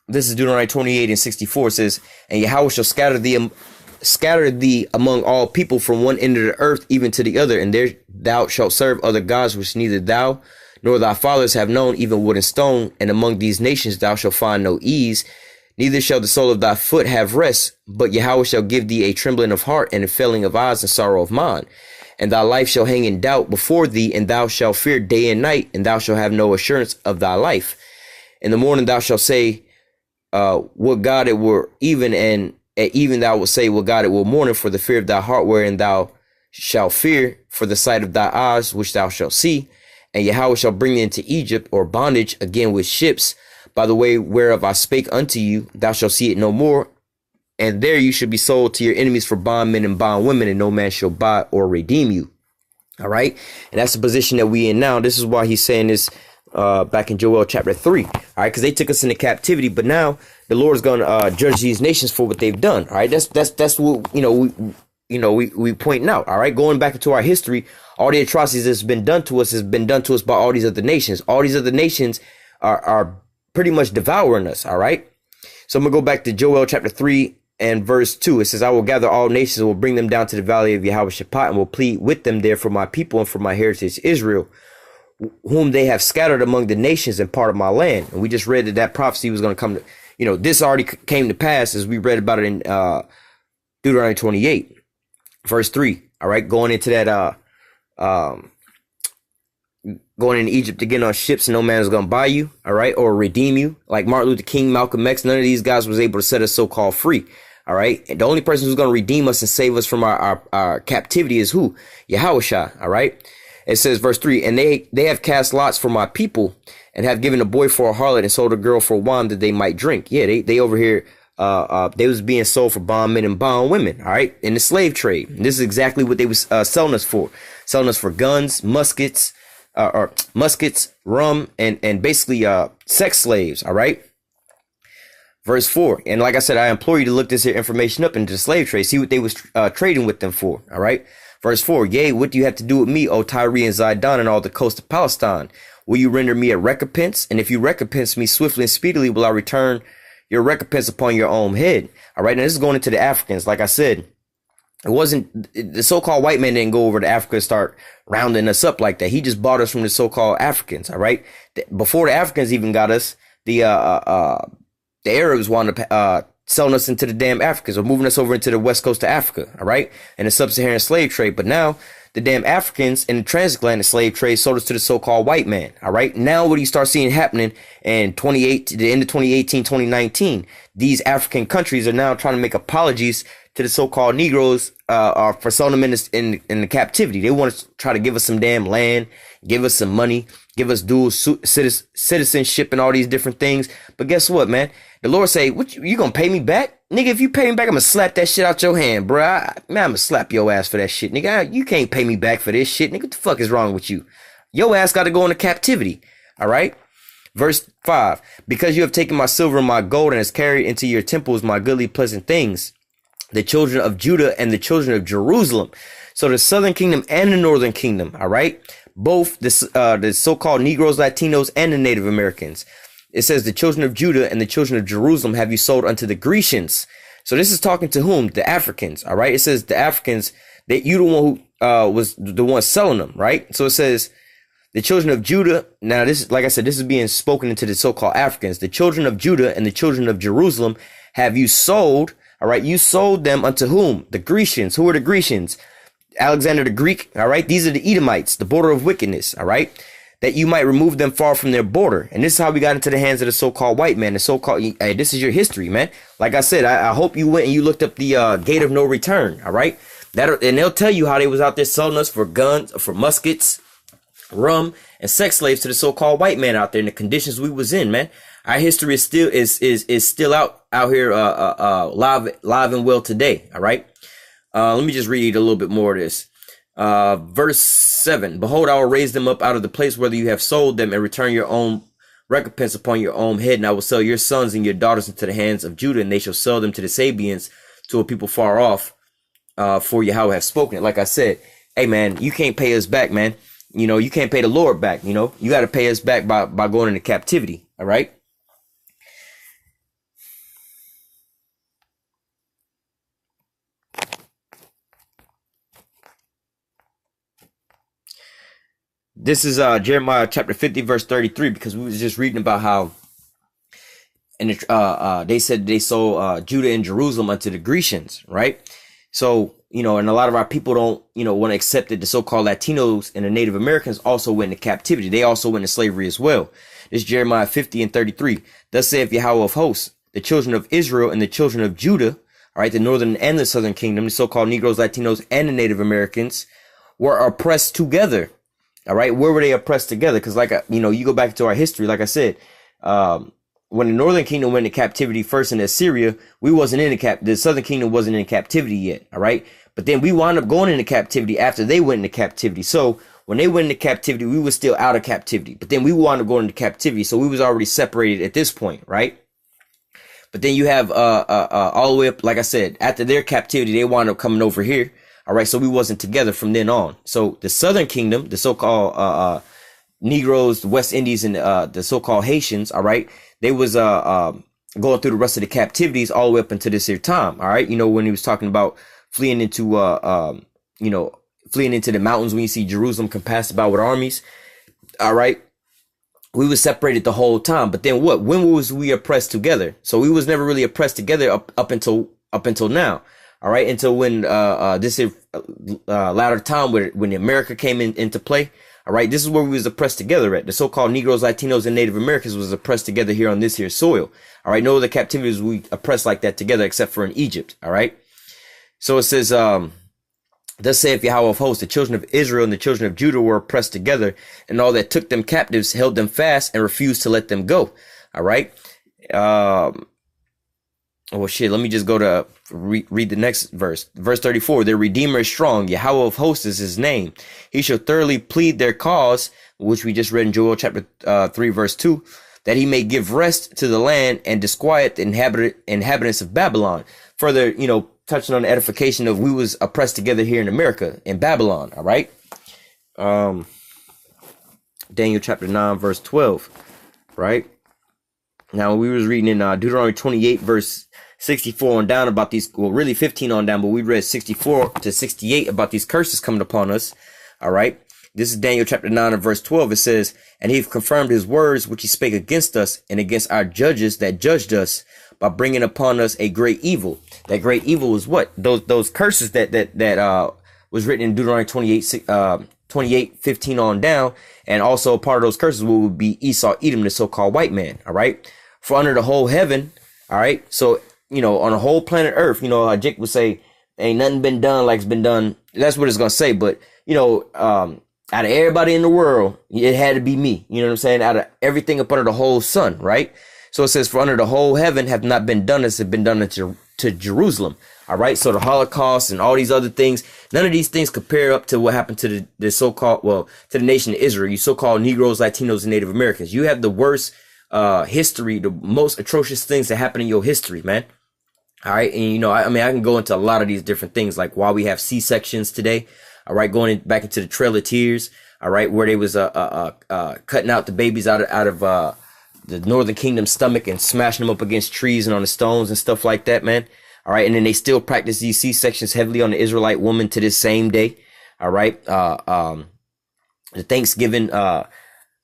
This is Deuteronomy 28:64. It says, and Yahawah shall scatter thee among all people from one end of the earth even to the other, and there thou shalt serve other gods which neither thou nor thy fathers have known, even wood and stone. And among these nations thou shalt find no ease, neither shall the sole of thy foot have rest. But Yahawah shall give thee a trembling of heart and a failing of eyes and sorrow of mind. And thy life shall hang in doubt before thee, and thou shalt fear day and night, and thou shalt have no assurance of thy life. In the morning thou shalt say, would God it were even, and at even thou wilt say, would God it were morning, for the fear of thy heart wherein thou shalt fear, for the sight of thy eyes which thou shalt see. And Yahawah shall bring thee into Egypt, or bondage, again with ships, by the way whereof I spake unto you. Thou shalt see it no more. And there you should be sold to your enemies for bondmen and bondwomen, and no man shall buy or redeem you. All right. And that's the position that we in now. This is why he's saying this back in Joel chapter 3. All right. Because they took us into captivity. But now the Lord is going to judge these nations for what they've done. All right. That's what, we pointing out. All right. Going back into our history, all the atrocities that's been done to us has been done to us by all these other nations. All these other nations are pretty much devouring us. All right. So I'm going to go back to Joel chapter 3 and verse 2. It says, I will gather all nations and will bring them down to the valley of YAHAWASHI, and will plead with them there for my people and for my heritage Israel, whom they have scattered among the nations and part of my land. And we just read that prophecy was going to come to, this already came to pass as we read about it in Deuteronomy 28. Verse 3. All right. Going into that, going into Egypt to get on ships, and no man is going to buy you. All right. Or redeem you. Like Martin Luther King, Malcolm X, none of these guys was able to set us so-called free. All right. And the only person who's going to redeem us and save us from our captivity is who? YAHAWASHI. All right. It says, verse 3, and they have cast lots for my people and have given a boy for a harlot and sold a girl for wine that they might drink. Yeah, they over here, they was being sold for bondmen and bondwomen, all right, in the slave trade. And this is exactly what they was selling us for guns, muskets, rum, and basically sex slaves, all right. Verse 4, and like I said, I implore you to look this here information up into the slave trade, see what they was trading with them for, all right. Verse 4, yea, what do you have to do with me, O Tyre and Zidon, and all the coast of Palestine? Will you render me a recompense? And if you recompense me swiftly and speedily, will I return your recompense upon your own head? All right, now this is going into the Africans. Like I said, it wasn't, the so-called white man didn't go over to Africa and start rounding us up like that. He just bought us from the so-called Africans, all right? Before the Africans even got us, the Arabs wanted to selling us into the damn Africans, or moving us over into the west coast of Africa, all right, and the sub-Saharan slave trade. But now the damn Africans in the transatlantic slave trade sold us to the so-called white man, all right. Now what do you start seeing happening in the end of 2018, 2019? These African countries are now trying to make apologies to the so-called Negroes for selling them in the captivity. They want to try to give us some damn land, give us some money, give us dual citizenship and all these different things. But guess what, man? The Lord say, "What you gonna pay me back, nigga? If you pay me back, I'm gonna slap that shit out your hand, bro. I'm gonna slap your ass for that shit, nigga. You can't pay me back for this shit, nigga. What the fuck is wrong with you? Your ass got to go into captivity, all right." Verse 5, because you have taken my silver and my gold and has carried into your temples my goodly pleasant things, the children of Judah and the children of Jerusalem. So the southern kingdom and the northern kingdom, all right, both the so-called Negroes, Latinos, and the Native Americans. It says the children of Judah and the children of Jerusalem have you sold unto the Grecians. So this is talking to whom? The Africans. All right. It says the Africans, that you the one who was the one selling them. Right. So it says the children of Judah. Now this, like I said, this is being spoken into the so-called Africans. The children of Judah and the children of Jerusalem have you sold. All right. You sold them unto whom? The Grecians. Who are the Grecians? Alexander the Greek. All right. These are the Edomites, the border of wickedness. All right. That you might remove them far from their border. And this is how we got into the hands of the so-called white man. The so-called, hey, this is your history, man. Like I said, I hope you went and you looked up the gate of no return. All right. And they'll tell you how they was out there selling us for guns, for muskets, rum, and sex slaves to the so-called white man out there in the conditions we was in, man. Our history is still out here, live and well today. All right. Let me just read a little bit more of this. Verse 7, behold, I will raise them up out of the place whether you have sold them and return your own recompense upon your own head. And I will sell your sons and your daughters into the hands of Judah, and they shall sell them to the Sabians, to a people far off, for Yahweh have spoken it. Like I said, hey man, you can't pay us back, man. You know, you can't pay the Lord back. You know, you got to pay us back by going into captivity. All right. This is Jeremiah chapter 50, verse 33, because we was just reading about how they said they sold Judah and Jerusalem unto the Grecians, right? So, you know, and a lot of our people don't, you know, want to accept that the so-called Latinos and the Native Americans also went into captivity. They also went into slavery as well. This is Jeremiah 50 and 33. Thus saith Yahweh of hosts, the children of Israel and the children of Judah, all right, the northern and the southern kingdom, the so-called Negroes, Latinos, and the Native Americans were oppressed together. All right. Where were they oppressed together? Because like, you know, you go back to our history, like I said, when the northern kingdom went into captivity first in Assyria, we wasn't in the southern kingdom wasn't in captivity yet. All right. But then we wound up going into captivity after they went into captivity. So when they went into captivity, we were still out of captivity, but then we wound up going into captivity. So we was already separated at this point. Right. But then you have, all the way up, like I said, after their captivity, they wound up coming over here. All right. So we wasn't together from then on. So the southern kingdom, the so-called, Negroes, the West Indies, and, the so-called Haitians. All right. They was, going through the rest of the captivities all the way up into this here time. All right. You know, when he was talking about fleeing into, fleeing into the mountains, when you see Jerusalem compassed about with armies. All right. We was separated the whole time. But then what? When was we oppressed together? So we was never really oppressed together up until now. All All right. Until when, this is, latter time when America came into play. All right. This is where we was oppressed together at. The so-called Negroes, Latinos, and Native Americans was oppressed together here on this here soil. All right. No other captivities we oppressed like that together except for in Egypt. All right. So it says, thus saith Yahweh of hosts, the children of Israel and the children of Judah were oppressed together, and all that took them captives held them fast and refused to let them go. All right. Oh shit, let me just go to read the next verse. Verse 34, their Redeemer is strong. Yahweh of hosts is his name. He shall thoroughly plead their cause, which we just read in Joel chapter 3, verse 2, that he may give rest to the land and disquiet the inhabitants of Babylon. Further, touching on the edification of we was oppressed together here in America, in Babylon, all right? Daniel chapter 9, verse 12, right? Now, we was reading in Deuteronomy 28, verse 64 on down about these, well, really 15 on down, but we read 64 to 68 about these curses coming upon us, all right? This is Daniel chapter 9 and verse 12. It says, and he confirmed his words which he spake against us and against our judges that judged us by bringing upon us a great evil. That great evil is what? Those curses that was written in Deuteronomy 28, 15 on down. And also a part of those curses would be Esau Edom, the so-called white man. All right. For under the whole heaven. All right. So, on the whole planet Earth, Jake would say, ain't nothing been done like it's been done. That's what it's going to say. But, out of everybody in the world, it had to be me. You know what I'm saying? Out of everything up under the whole sun. Right. So it says, for under the whole heaven have not been done as have been done to Jerusalem. All right. So the Holocaust and all these other things, none of these things compare up to what happened to the so-called, to the nation of Israel, you so-called Negroes, Latinos, and Native Americans. You have the worst history, the most atrocious things that happen in your history, man. All right. And, I can go into a lot of these different things, like why we have C-sections today. All right. Going back into the Trail of Tears. All right. Where they was cutting out the babies out of the Northern Kingdom's stomach and smashing them up against trees and on the stones and stuff like that, man. All right. And then they still practice these C-sections heavily on the Israelite woman to this same day. All right. The Thanksgiving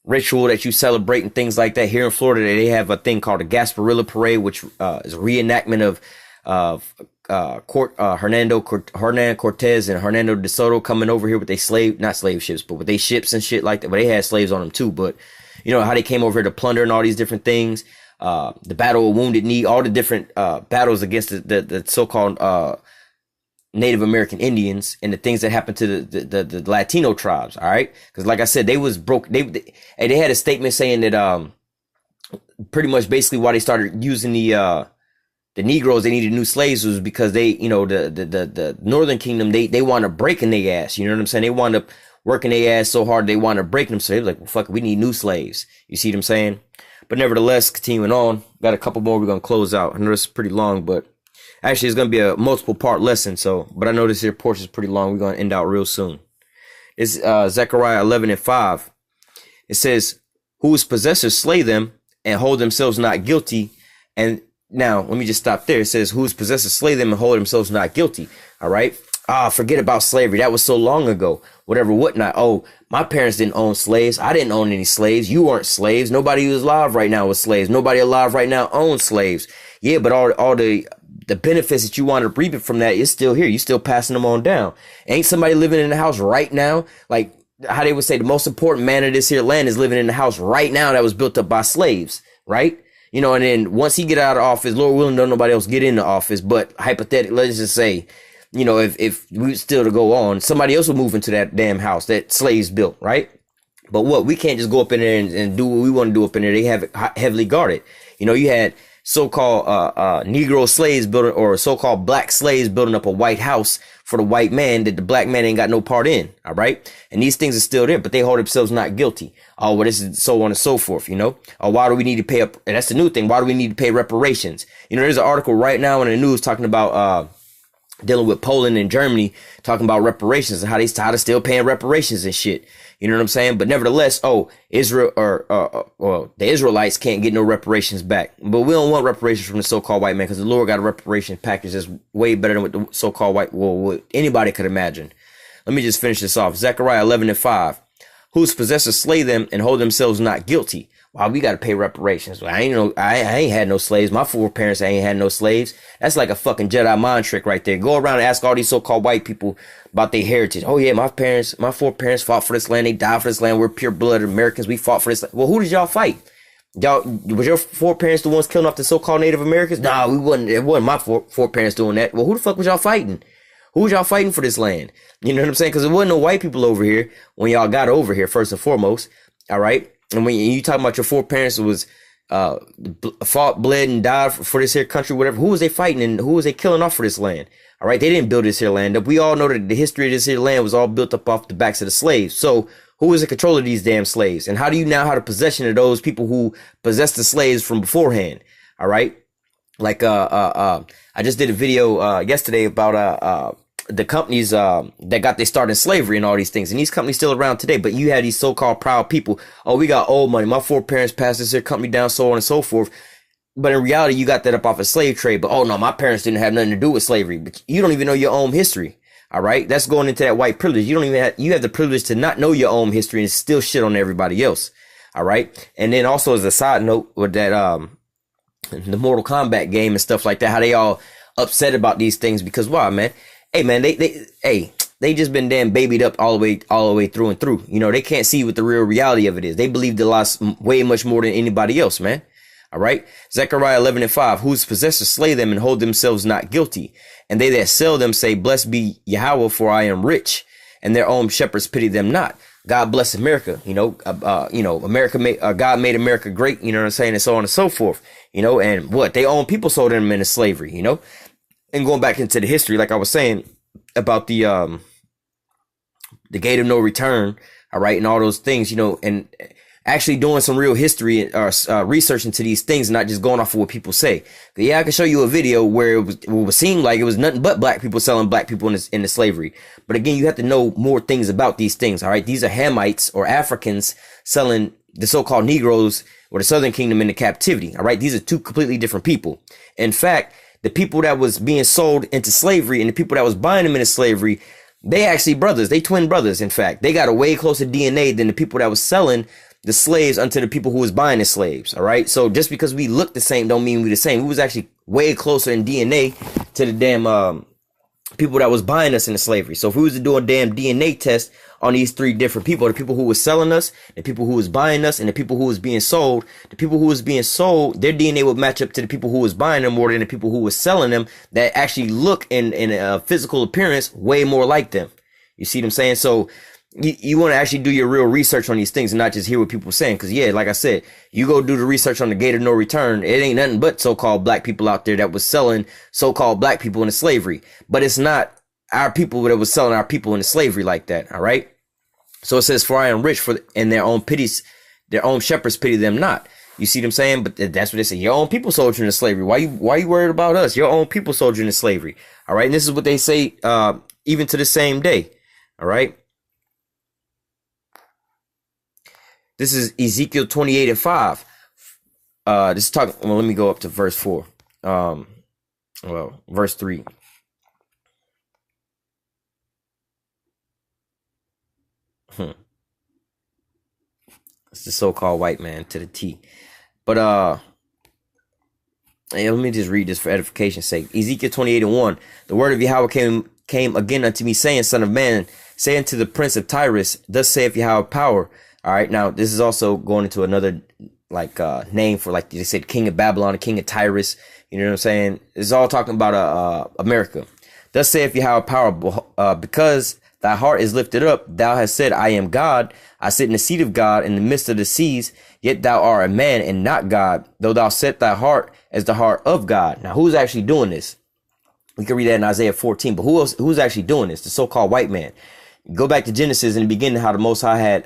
ritual that you celebrate and things like that. Here in Florida, they have a thing called the Gasparilla Parade, which is a reenactment of Hernan Cortez and Hernando de Soto coming over here with their not slave ships, but with their ships and shit like that. But they had slaves on them too. But how they came over here to plunder and all these different things. The Battle of Wounded Knee, all the different battles against the so-called Native American Indians and the things that happened to the Latino tribes. All right. Because like I said, they was broke. They had a statement saying that pretty much basically why they started using the Negroes, they needed new slaves was because they, the Northern Kingdom, they wound up breaking their ass. You know what I'm saying? They wound up working their ass so hard they wound up breaking them. So they were like, well, fuck it, we need new slaves. You see what I'm saying? But nevertheless, continuing on, got a couple more we're going to close out. I know this is pretty long, but actually it's going to be a multiple part lesson. But I know this here portion is pretty long. We're going to end out real soon. It's Zechariah 11 and 5. It says, whose possessors slay them and hold themselves not guilty. And now, let me just stop there. It says, whose possessors slay them and hold themselves not guilty. All right. Forget about slavery. That was so long ago. Whatever, whatnot. Oh, my parents didn't own slaves. I didn't own any slaves. You weren't slaves. Nobody who's alive right now was slaves. Nobody alive right now owns slaves. Yeah, but all the benefits that you want to reap from that is still here. You still passing them on down. Ain't somebody living in the house right now? Like how they would say the most important man of this here land is living in the house right now that was built up by slaves, right? And then once he get out of office, Lord willing, don't nobody else get into office. But hypothetically, let's just say, if we still to go on, somebody else will move into that damn house that slaves built, right? But we can't just go up in there and do what we want to do up in there. They have it heavily guarded. You had so-called Negro slaves building, or so-called black slaves building up a white house for the white man that the black man ain't got no part in. All right. And these things are still there, but they hold themselves not guilty. Oh, well, this is so on and so forth, Oh, why do we need to pay up? And that's the new thing. Why do we need to pay reparations? There's an article right now in the news talking about, dealing with Poland and Germany, talking about reparations and how they still paying reparations and shit. You know what I'm saying? But nevertheless, Israel or the Israelites can't get no reparations back. But we don't want reparations from the so-called white man because the Lord got a reparation package that's way better than what the so-called white, what anybody could imagine. Let me just finish this off. Zechariah 11 and 5. Whose possessors slay them and hold themselves not guilty. Why we got to pay reparations? Well, I ain't had no slaves. My foreparents ain't had no slaves. That's like a fucking Jedi mind trick right there. Go around and ask all these so-called white people about their heritage. Oh yeah, my foreparents fought for this land. They died for this land. We're pure blooded Americans. We fought for this land. Well, who did y'all fight? Y'all, was your foreparents the ones killing off the so-called Native Americans? Nah, we wasn't. It wasn't my foreparents doing that. Well, who the fuck was y'all fighting? Who was y'all fighting for this land? You know what I'm saying? Because it wasn't no white people over here when y'all got over here, first and foremost. All right. And when you talking about your foreparents was fought, bled, and died for this here country, whatever, who was they fighting and who was they killing off for this land? All right. They didn't build this here land up. We all know that the history of this here land was all built up off the backs of the slaves. So who was in control of these damn slaves? And how do you now have the possession of those people who possessed the slaves from beforehand? All right. Like, I just did a video, yesterday about, the companies, that got their start in slavery and all these things. And these companies still around today, but you had these so-called proud people. Oh, we got old money. My foreparents passed this here company down, so on and so forth. But in reality, you got that up off of slave trade. But oh no, my parents didn't have nothing to do with slavery. But you don't even know your own history. All right. That's going into that white privilege. You don't even have, you have the privilege to not know your own history and still shit on everybody else. All right. And then also as a side note with that, the Mortal Kombat game and stuff like that, how they all upset about these things because why, man? Hey man, they just been damn babied up all the way through and through. You know, they can't see what the real reality of it is. They believe they lost way much more than anybody else, man. All right. Zechariah 11:5, whose possessors slay them and hold themselves not guilty. And they that sell them say, blessed be Yahweh, for I am rich. And their own shepherds pity them not. God bless America. You know, God made America great. You know what I'm saying? And so on and so forth. You know, and what they own people sold them into slavery, you know. And going back into the history, like I was saying about the gate of no return, all right, and all those things, you know, and actually doing some real history or research into these things, and not just going off of what people say. But yeah, I can show you a video where it would seem like it was nothing but black people selling black people into slavery. But again, you have to know more things about these things, all right? These are Hamites or Africans selling the so-called Negroes or the Southern Kingdom into captivity, all right? These are two completely different people. In fact, the people that was being sold into slavery and the people that was buying them into slavery, they actually brothers. They twin brothers. In fact, they got a way closer DNA than the people that was selling the slaves unto the people who was buying the slaves. All right. So just because we look the same don't mean we the same. We was actually way closer in DNA to the damn people that was buying us into slavery. So if we was to do a damn DNA test on these three different people, the people who was selling us, the people who was buying us, and the people who was being sold, the people who was being sold, their DNA would match up to the people who was buying them more than the people who was selling them that actually look in a physical appearance way more like them. You see what I'm saying? So you want to actually do your real research on these things and not just hear what people are saying. Because yeah, like I said, you go do the research on the gate of no return. It ain't nothing but so-called black people out there that was selling so-called black people into slavery. But it's not our people that was selling our people into slavery like that. All right. So it says, for I am rich, and their own shepherds pity them not. You see what I'm saying? But that's what they say. Your own people sold you into slavery. Why you worried about us? Your own people sold you into slavery. All right. And this is what they say, even to the same day. All right. This is Ezekiel 28:5. This is talking. Well, let me go up to verse 4. Verse 3. It's the so-called white man to the T. But let me just read this for edification's sake. Ezekiel 28:1. The word of Yahweh came again unto me, saying, Son of man, say unto the prince of Tyrus, thus saith Yahweh power. All right, now this is also going into another name for, like they said, king of Babylon, the king of Tyrus. You know what I'm saying? It's all talking about America. Thus saith Yahweh power, because thy heart is lifted up, thou hast said, I am God. I sit in the seat of God in the midst of the seas. Yet thou art a man and not God, though thou set thy heart as the heart of God. Now, who's actually doing this? We can read that in Isaiah 14. But who's actually doing this? The so-called white man. Go back to Genesis in the beginning, how the Most High had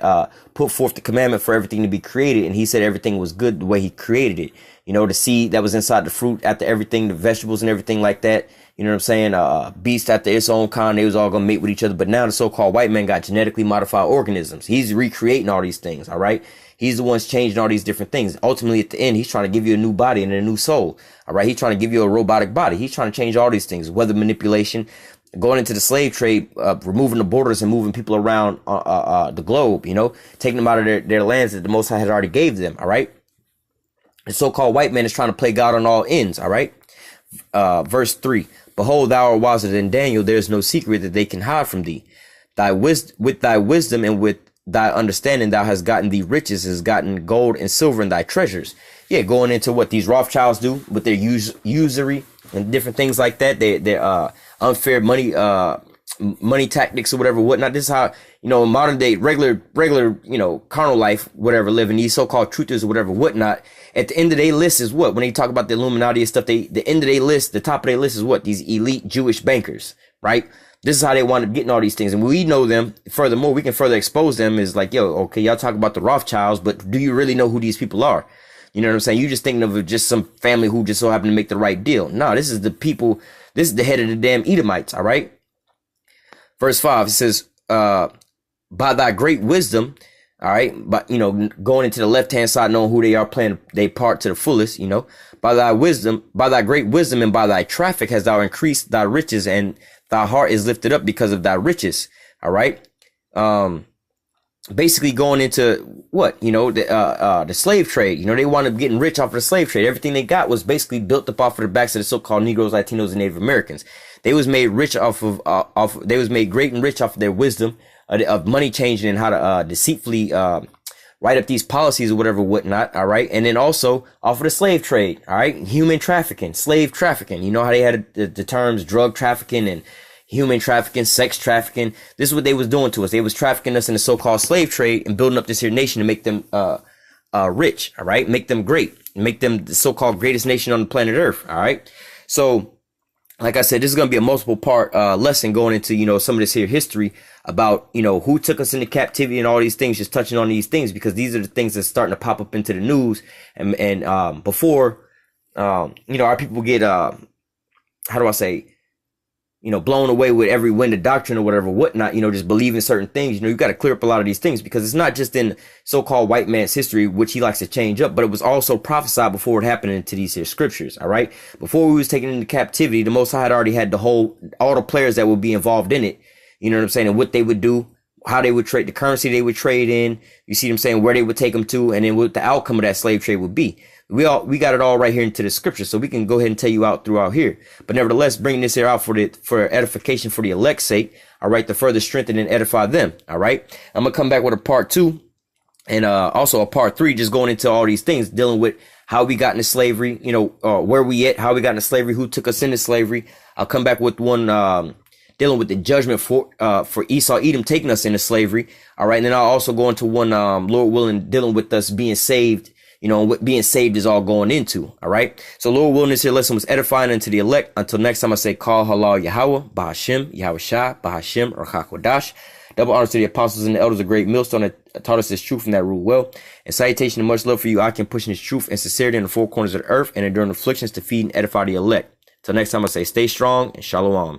put forth the commandment for everything to be created. And he said everything was good the way he created it. You know, the seed that was inside the fruit, after everything, the vegetables and everything like that. You know what I'm saying? Beast after its own kind, they was all going to mate with each other. But now the so-called white man got genetically modified organisms. He's recreating all these things. All right. He's the one's changing all these different things. Ultimately, at the end, he's trying to give you a new body and a new soul. All right. He's trying to give you a robotic body. He's trying to change all these things, weather manipulation, going into the slave trade, removing the borders and moving people around the globe, you know, taking them out of their lands that the Most High had already gave them. All right. The so-called white man is trying to play God on all ends. All right. Verse 3. Behold, thou art wiser than Daniel. There is no secret that they can hide from thee. With thy wisdom and with thy understanding, thou hast gotten thee riches, has gotten gold and silver in thy treasures. Yeah, going into what these Rothschilds do with their usury and different things like that. Their unfair money tactics or whatever, whatnot. This is how, modern day, regular, carnal life, whatever, living, these so-called truthers or whatever, whatnot. At the end of their list is what? When they talk about the Illuminati and stuff, the end of their list, the top of their list is what? These elite Jewish bankers, right? This is how they wind up getting all these things. And we know them. Furthermore, we can further expose them is like, yo, okay, y'all talk about the Rothschilds, but do you really know who these people are? You know what I'm saying? You just thinking of just some family who just so happened to make the right deal. No, this is the people. This is the head of the damn Edomites. All right. Verse 5, it says, by thy great wisdom, all right, but going into the left hand side, knowing who they are, playing their part to the fullest, by thy wisdom, by thy great wisdom, and by thy traffic hast thou increased thy riches, and thy heart is lifted up because of thy riches. All right. Basically going into what, the slave trade. They wound up getting rich off of the slave trade. Everything they got was basically built up off of the backs of the so-called Negroes, Latinos, and Native Americans. They was made rich they was made great and rich off of their wisdom of money changing and how to deceitfully write up these policies or whatever, whatnot. All right. And then also off of the slave trade. All right. Human trafficking, slave trafficking. You know how they had the terms drug trafficking and human trafficking, sex trafficking. This is what they was doing to us. They was trafficking us in the so-called slave trade and building up this here nation to make them rich. All right. Make them great. Make them the so-called greatest nation on the planet Earth. All right. So, like I said, this is going to be a multiple part lesson going into, some of this here history about, who took us into captivity and all these things, just touching on these things, because these are the things that's starting to pop up into the news. And before, our people get, how do I say, blown away with every wind of doctrine or whatever, whatnot, just believing certain things. You got to clear up a lot of these things, because it's not just in so-called white man's history, which he likes to change up, but it was also prophesied before it happened into these here scriptures. All right. Before we was taken into captivity, the Most High had already had all the players that would be involved in it. You know what I'm saying? And what they would do, how they would trade, the currency they would trade in, you see what I'm saying, where they would take them to, and then what the outcome of that slave trade would be. We got it all right here into the scripture, so we can go ahead and tell you out throughout here. But nevertheless, bringing this here out for edification for the elect's sake, all right, to further strengthen and edify them. All right. I'm gonna come back with a part 2 and also a part 3, just going into all these things, dealing with how we got into slavery, where we at, how we got into slavery, who took us into slavery. I'll come back with one dealing with the judgment for Esau Edom taking us into slavery. All right. And then I'll also go into one, Lord willing, dealing with us being saved, what being saved is all going into. All right. So Lord willing, this here lesson was edifying unto the elect. Until next time, I say, call halal Yahawah, Bahashim, YAHAWASHI, Bahashim, or HaKodash. Double honors to the apostles and the elders of great millstone that taught us this truth and that rule well. And salutation and much love for you. I can push in this truth and sincerity in the four corners of the earth and enduring afflictions to feed and edify the elect. Till next time, I say, stay strong and shalom.